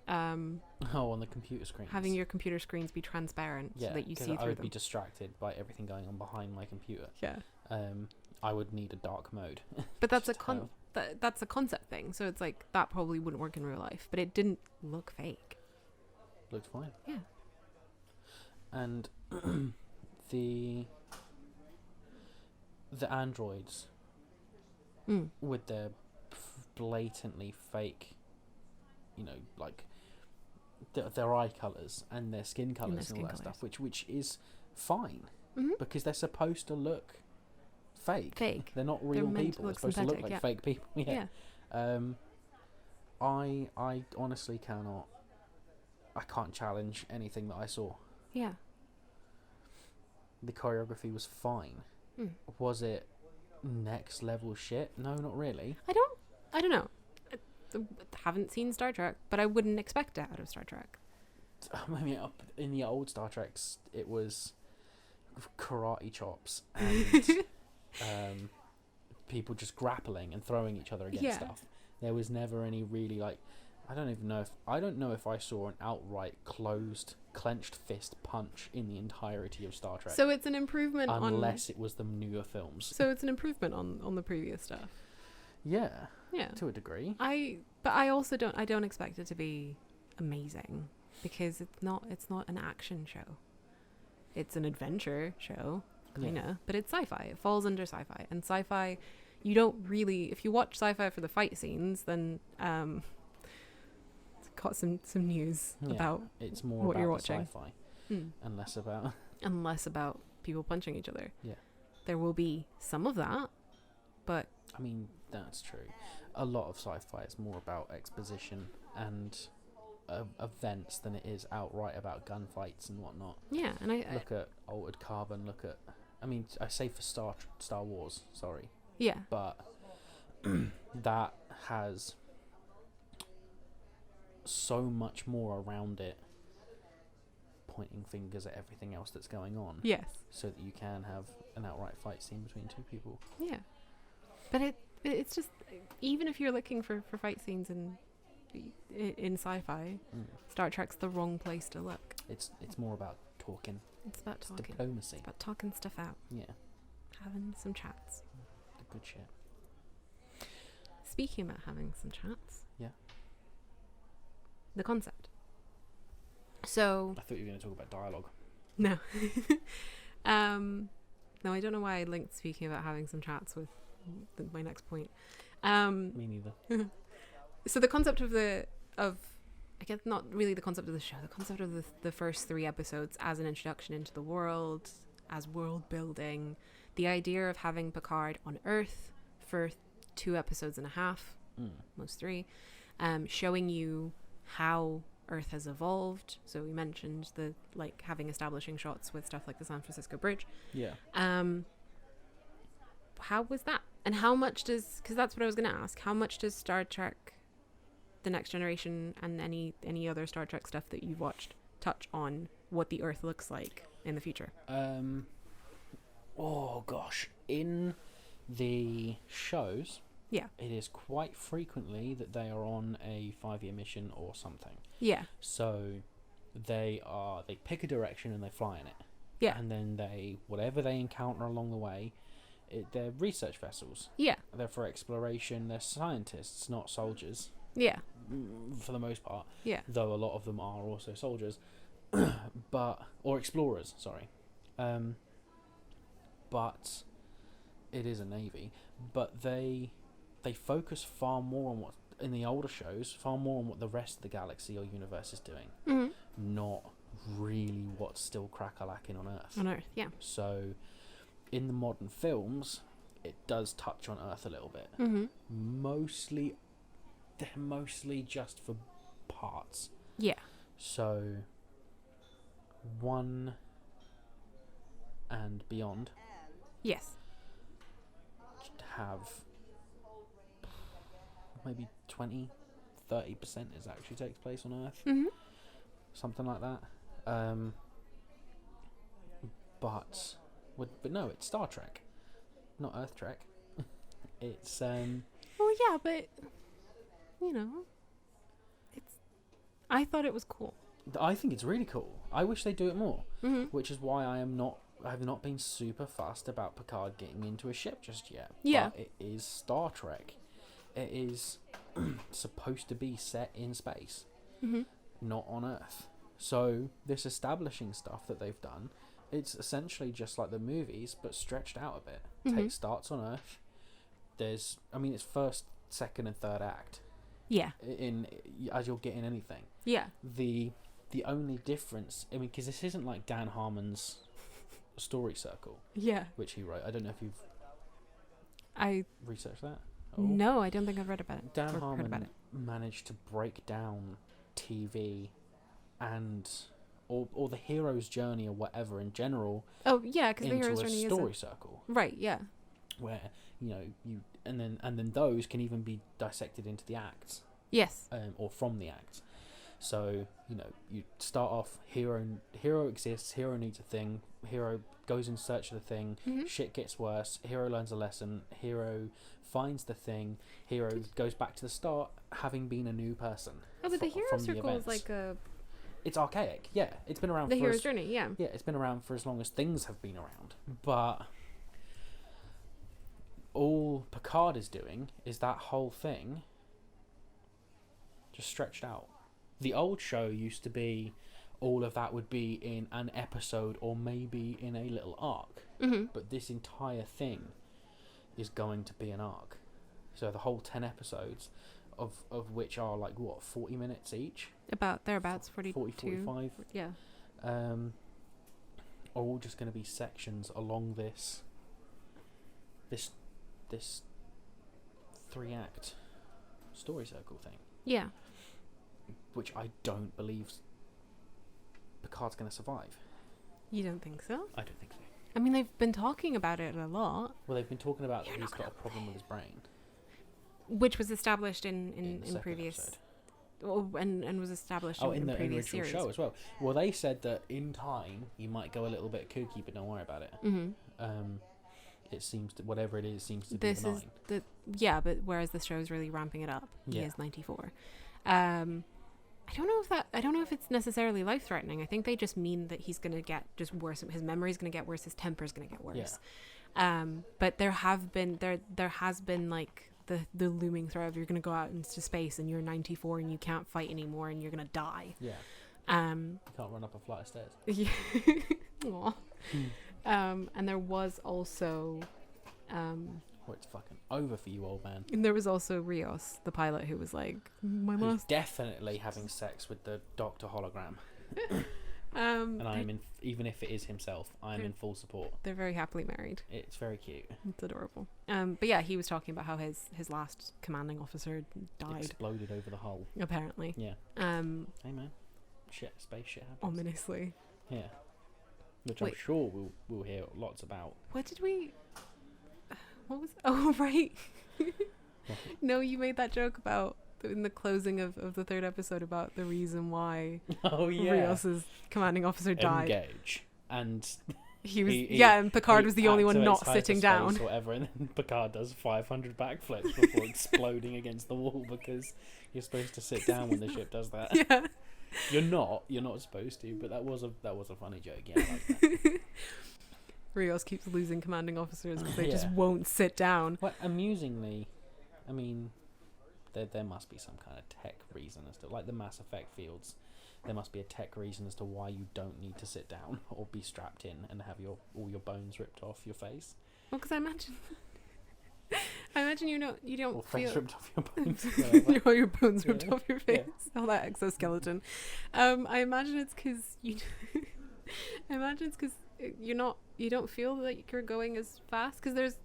on the computer screen, having your computer screens be transparent, so that you see through them. I would be distracted by everything going on behind my computer. Yeah. I would need a dark mode. But that's that's a concept thing, so it's like that probably wouldn't work in real life, but it didn't look fake. Looked fine. Yeah. And the androids with their blatantly fake, like their eye colours and their skin colours and all that stuff, which is fine, because they're supposed to look fake. They're not real people. They're supposed to look like fake people. Yeah. I honestly cannot. I can't challenge anything that I saw. Yeah. The choreography was fine. Was it next level shit? No, not really. I don't know. I haven't seen Star Trek, but I wouldn't expect it out of Star Trek. I mean, in the old Star Treks, it was karate chops and people just grappling and throwing each other against stuff. There was never any really I don't know if I saw an outright clenched fist punch in the entirety of Star Trek. So it's an improvement unless it was the newer films. So it's an improvement on the previous stuff. Yeah. Yeah. To a degree. But I also don't expect it to be amazing, because it's not an action show. It's an adventure show, kinda, but it's sci-fi. It falls under sci-fi. And sci-fi, you don't really, if you watch sci-fi for the fight scenes, then got some news about it's more what about you're the watching. sci-fi and less about people punching each other. Yeah. There will be some of that, but I mean, that's true. a lot of sci-fi is more about exposition and events than it is outright about gunfights and whatnot. Yeah, and I Look at Altered Carbon. Look at, I mean, I say for Star Wars. Sorry, yeah, but that has so much more around it, pointing fingers at everything else that's going on. yes, So that you can have an outright fight scene between two people. yeah. But it's just, even if you're looking for fight scenes in sci-fi, Star Trek's the wrong place to look. It's more about talking. It's about It's talking. diplomacy. It's about talking stuff out, Yeah, having some chats. the good shit. Speaking about having some chats. Yeah. The concept. So I thought you were going to talk about dialogue. no. No, I don't know why I linked speaking about having some chats with my next point. Me neither. So the concept of I guess not really the concept of the show, the concept of the first 3 episodes as an introduction into the world, as world building, the idea of having Picard on Earth for 2.5 episodes, most 3, showing you how Earth has evolved. So we mentioned the having establishing shots with stuff like the San Francisco Bridge. Yeah. How was that? And how much does, because that's what I was going to ask, how much does Star Trek The Next Generation and any other Star Trek stuff that you've watched touch on what the Earth looks like in the future? Oh gosh, in the shows, Yeah. it is quite frequently that they are on a 5-year mission or something. Yeah. So they pick a direction and they fly in it. Yeah. And then whatever they encounter along the way, they're research vessels. Yeah. They're for exploration. They're scientists, not soldiers, Yeah. for the most part. Yeah. Though a lot of them are also soldiers, or explorers. Sorry, but it is a navy. But they focus far more on what in the older shows, far more on what the rest of the galaxy or universe is doing, not really what's still crack-a-lacking on Earth. On Earth, yeah. So, in the modern films, it does touch on Earth a little bit. They're mostly just for parts. Yeah. So, 1 and Beyond Yes. have maybe 20-30% is actually takes place on Earth. Something like that. But no, it's Star Trek, not Earth Trek. It's Well, yeah, but I thought it was cool. I think it's really cool. I wish they'd do it more. Which is why I have not been super fussed about Picard getting into a ship just yet. Yeah. But it is Star Trek. It is supposed to be set in space, not on Earth. So this establishing stuff that they've done, it's essentially just like the movies, but stretched out a bit. Starts on Earth. It's first, second, and third act. Yeah. As you'll get in anything. Yeah. The only difference, because this isn't like Dan Harmon's Story Circle, Yeah. which he wrote. I don't know if you've I researched that. No, I don't think I've read about it. Dan or heard Harmon about it. managed to break down TV and or the hero's journey or whatever in general. Oh yeah, because the into hero's a journey story is circle, right. Yeah. where you and then those can even be dissected into the acts, Yes. or from the acts. So you start off hero exists, hero needs a thing, hero goes in search of the thing, shit gets worse, hero learns a lesson, hero finds the thing, hero goes back to the start having been a new person. Oh, but the hero from the circle is events. like It's archaic, yeah. It's been around the for hero's journey. Yeah. yeah, it's been around for as long as things have been around. But all Picard is doing is that whole thing just stretched out. The old show used to be all of that would be in an episode or maybe in a little arc. But this entire thing is going to be an arc. So the whole 10 episodes, of which are like, what, 40 minutes each? About thereabouts, 42. 45. Yeah. Are all just going to be sections along this 3-act story circle thing. Yeah. Which I don't believe Picard's going to survive. You don't think so? I don't think so. I mean, they've been talking about it a lot. Well, they've been talking about that he's got a problem with his brain. Which was established in the previous... episode. And was established in the previous original series. show as well. Well, they said that in time he might go a little bit kooky, but don't worry about it. Mm-hmm. It seems to, whatever it is seems to This be is benign. but whereas the show is really ramping it up. He Yeah. is 94. I don't know if it's necessarily life threatening. I think they just mean that he's going to get just worse. His memory's going to get worse. His temper's going to get worse. Yeah. But there has been like the looming threat of you're going to go out into space and you're 94 and you can't fight anymore and you're going to die. Yeah. You can't run up a flight of stairs. Yeah. Aw. And there was also It's fucking over for you, old man. and there was also Rios, the pilot, who was like, my Who's last definitely having sex with the Doctor hologram. And I'm in, even if it is himself, I'm in full support. they're very happily married. It's very cute. It's adorable. But yeah, he was talking about how his last commanding officer died, Exploded over the hull. apparently. Yeah. Hey man, space shit happens. Ominously. Yeah. Which Wait. I'm sure we'll hear lots about. What was... Oh, right. No, you made that joke about in the closing of the 3rd episode about the reason why Oh yeah. Rios's commanding officer died. Engage. And He was he- and Picard was the only one activates not sitting down. hyperspace or whatever, and then Picard does 500 backflips before exploding against the wall because you're supposed to sit down when the ship does that. Yeah. You're not supposed to, but that was a funny joke. Yeah, I like that. Rios keeps losing commanding officers because they just Yeah. won't sit down. Well, amusingly, I mean, there must be some kind of tech reason as to, like the Mass Effect fields, there must be a tech reason as to why you don't need to sit down or be strapped in and have all your bones ripped off your face. Well, because I imagine you don't Or feel face ripped off your bones. whatever. all your bones ripped Yeah. off your face, all that exoskeleton. I imagine it's because you don't feel like you're going as fast because there's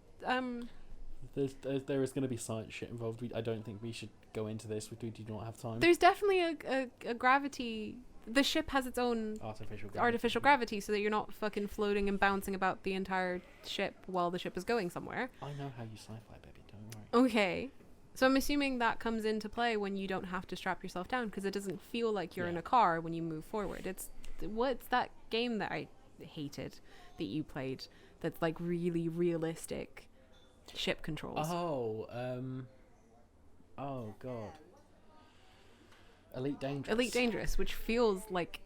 There is going to be science shit involved. I don't think we should go into this. We do not have time. there's definitely a gravity. The ship has its own artificial gravity so that you're not fucking floating and bouncing about the entire ship while the ship is going somewhere. I know how you sci-fi, baby. Don't worry. Okay. So I'm assuming that comes into play when you don't have to strap yourself down because it doesn't feel like you're in Yeah. a car when you move forward. What's that game that I hated that you played that's like really realistic ship controls? Oh god. Elite Dangerous. Which feels like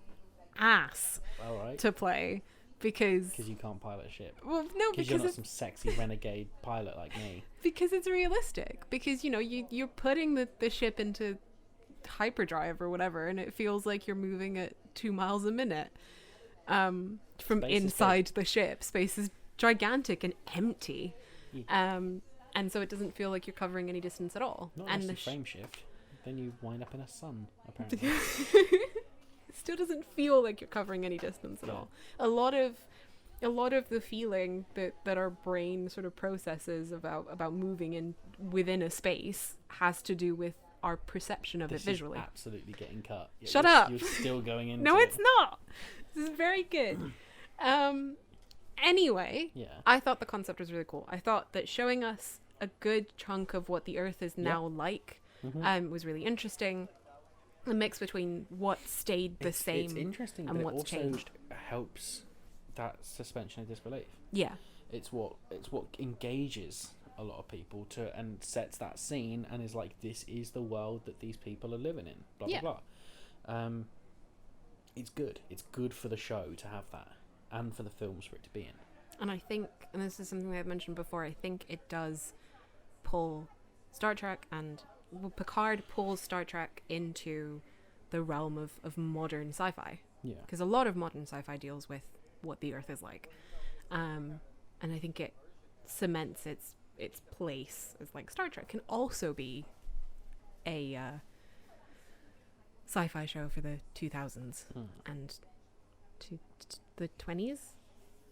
ass All right. to play because Because you can't pilot a ship. well no Because you're because not it's some sexy renegade pilot like me. because it's realistic because you're putting the ship into hyperdrive or whatever and it feels like you're moving at 2 miles a minute from Space is inside the ship. Space is gigantic and empty. Yeah. And so it doesn't feel like you're covering any distance at all. Not and unless the you frame shift. Then you wind up in a sun, apparently. it still doesn't feel like you're covering any distance at Yeah. all. A lot of the feeling that our brain sort of processes about moving in within a space has to do with our perception of This it visually. is absolutely getting cut. Yet Shut you're up. You're still going into No, it. it's not. This is very good. Anyway, Yeah. I thought the concept was really cool. I thought that showing us a good chunk of what the Earth is now like was really interesting. The mix between what stayed the same It's interesting, and but what's it also changed. helps that suspension of disbelief. Yeah. It's what engages a lot of people to and sets that scene and is like, this is the world that these people are living in. Blah Yeah. blah blah. It's good. It's good for the show to have that, and for the films for it to be in. And I think, and this is something I've mentioned before, I think it does pull Star Trek Picard pulls Star Trek into the realm of modern sci-fi. Yeah. Because a lot of modern sci-fi deals with what the Earth is like. And I think it cements its place as like Star Trek can also be a sci-fi show for the 2000s and the 20s.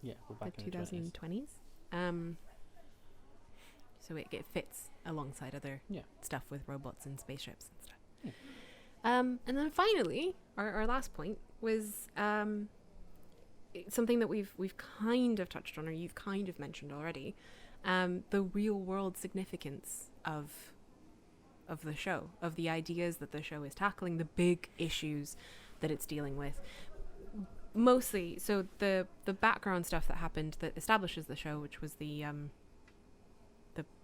Yeah, we're back The in the 20s. 2020s. so it fits alongside other Yeah. stuff with robots and spaceships and stuff. Yeah. And then finally, our last point was something that we've kind of touched on, or you've kind of mentioned already, the real world significance of the show, of the ideas that the show is tackling, the big issues that it's dealing with. Mostly, so the background stuff that happened that establishes the show, which was the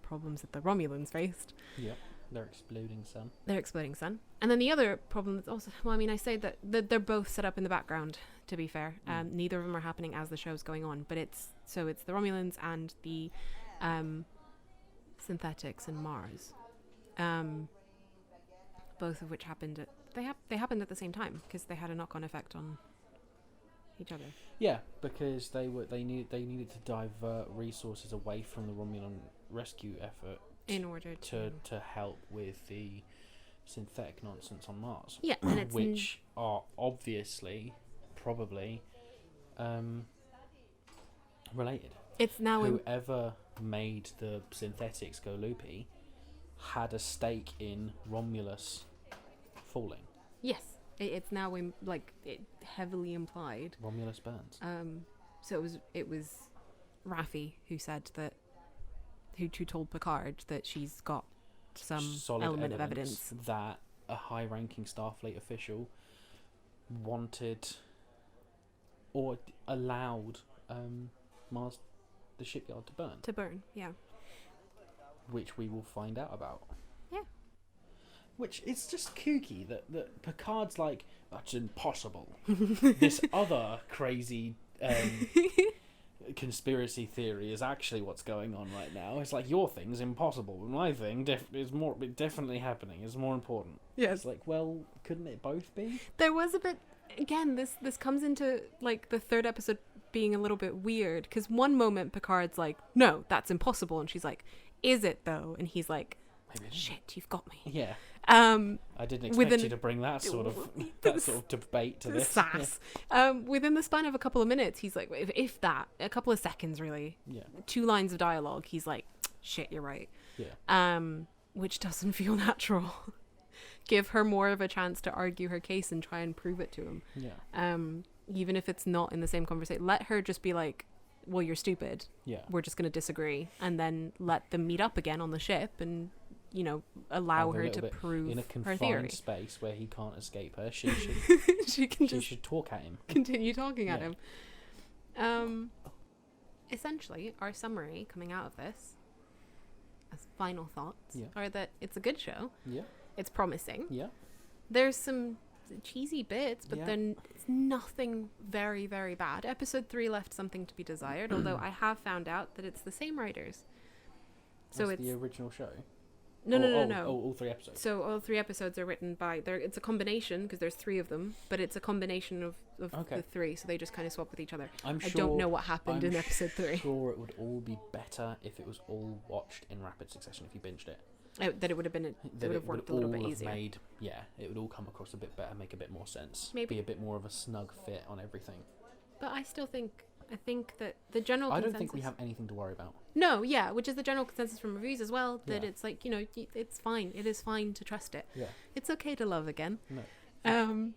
problems that the Romulans faced. Yeah. Their exploding sun. And then the other problem that's also, well, I mean, I say that they're both set up in the background, to be fair. Neither of them are happening as the show's going on, but it's the Romulans and the synthetics in Mars. Both of which happened they happened at the same time because they had a knock-on effect on each other. Yeah, because they needed to divert resources away from the Romulan rescue effort In order to help with the synthetic nonsense on Mars. Yeah, and it's which are obviously probably related. It's now whoever made the synthetics go loopy had a stake in Romulus falling. Yes, it's now heavily implied. Romulus burns. So it was Raffi who said that, who told Picard that she's got some solid element of evidence that a high-ranking Starfleet official wanted or allowed Mars, the shipyard, to burn. To burn, yeah. Which we will find out about. Yeah. Which it's just kooky that Picard's like, that's impossible. This other crazy conspiracy theory is actually what's going on right now. It's like, your thing's impossible, but my thing is more definitely happening. It's more important. Yeah. It's like, well, couldn't it both be? There was a bit, again, this comes into like the third episode being a little bit weird, because one moment Picard's like, no, that's impossible, and she's like, is it though? And he's like, shit, you've got me. Yeah. I didn't expect you to bring that sort of debate to this. Sass. Within the span of a couple of minutes, he's like, if that, a couple of seconds really. Yeah. 2 lines of dialogue, he's like, shit, you're right. Yeah. Which doesn't feel natural. Give her more of a chance to argue her case and try and prove it to him. Yeah. Even if it's not in the same conversation, let her just be like, well, you're stupid. Yeah. We're just going to disagree, and then let them meet up again on the ship and, you know, allow her to prove in a her theory. confined space where he can't escape her. She should she should talk at him. Continue talking at him. Essentially, our summary coming out of this, as final thoughts, are that it's a good show. Yeah. It's promising. Yeah. There's some cheesy bits, but then it's nothing very, very bad. Episode 3 left something to be desired, although I have found out that it's the same writers. So it's the original show. No. All 3 episodes. So all 3 episodes are written by it's a combination, because there's 3 of them, but it's a combination of the 3, so they just kind of swap with each other. I don't know what happened in episode 3. I'm sure it would all be better if it was all watched in rapid succession if you binged it. That it would have been. It would have worked a little bit easier. It would all come across a bit better, make a bit more sense. Maybe be a bit more of a snug fit on everything. But I think that the general consensus... I don't think we have anything to worry about. No, yeah, which is the general consensus from reviews as well, that it's like, you know, it's fine. It is fine to trust it. Yeah. It's okay to love again. No.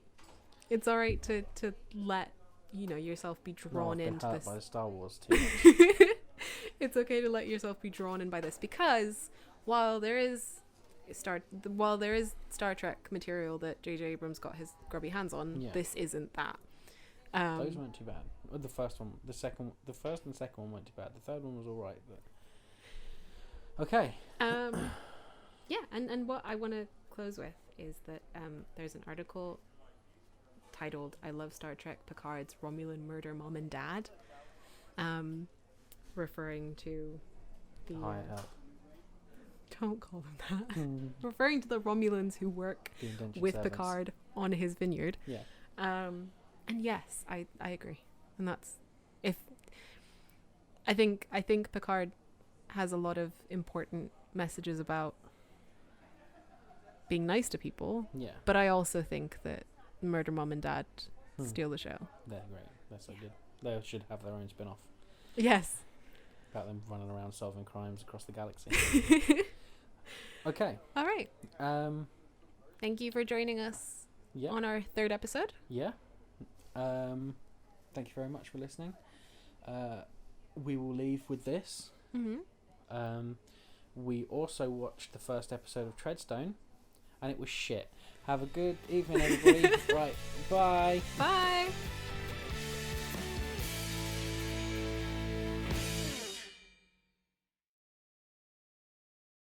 It's all right to let, you know, yourself be drawn into this. By the Star Wars too much. It's okay to let yourself be drawn in by this, because while there is Star Trek material that J.J. Abrams got his grubby hands on, this isn't that. Those weren't too bad. The first and second one weren't too bad. The third one was all right, but okay. Yeah, and what I want to close with is that there's an article titled "I Love Star Trek: Picard's Romulan Murder Mom and Dad," referring to the don't call them that. Referring to the Romulans who work with servants. Picard on his vineyard. Yeah. And yes, I agree. And that's I think Picard has a lot of important messages about being nice to people. Yeah. But I also think that Murder Mom and Dad steal the show. They're great. They're so good. They should have their own spin-off. Yes. about them running around solving crimes across the galaxy. Okay. All right. Um, Thank you for joining us on our 3rd episode. Yeah. Thank you very much for listening. We will leave with this. Mm-hmm. We also watched the first episode of Treadstone, and it was shit. Have a good evening, everybody. Right. Bye. Bye.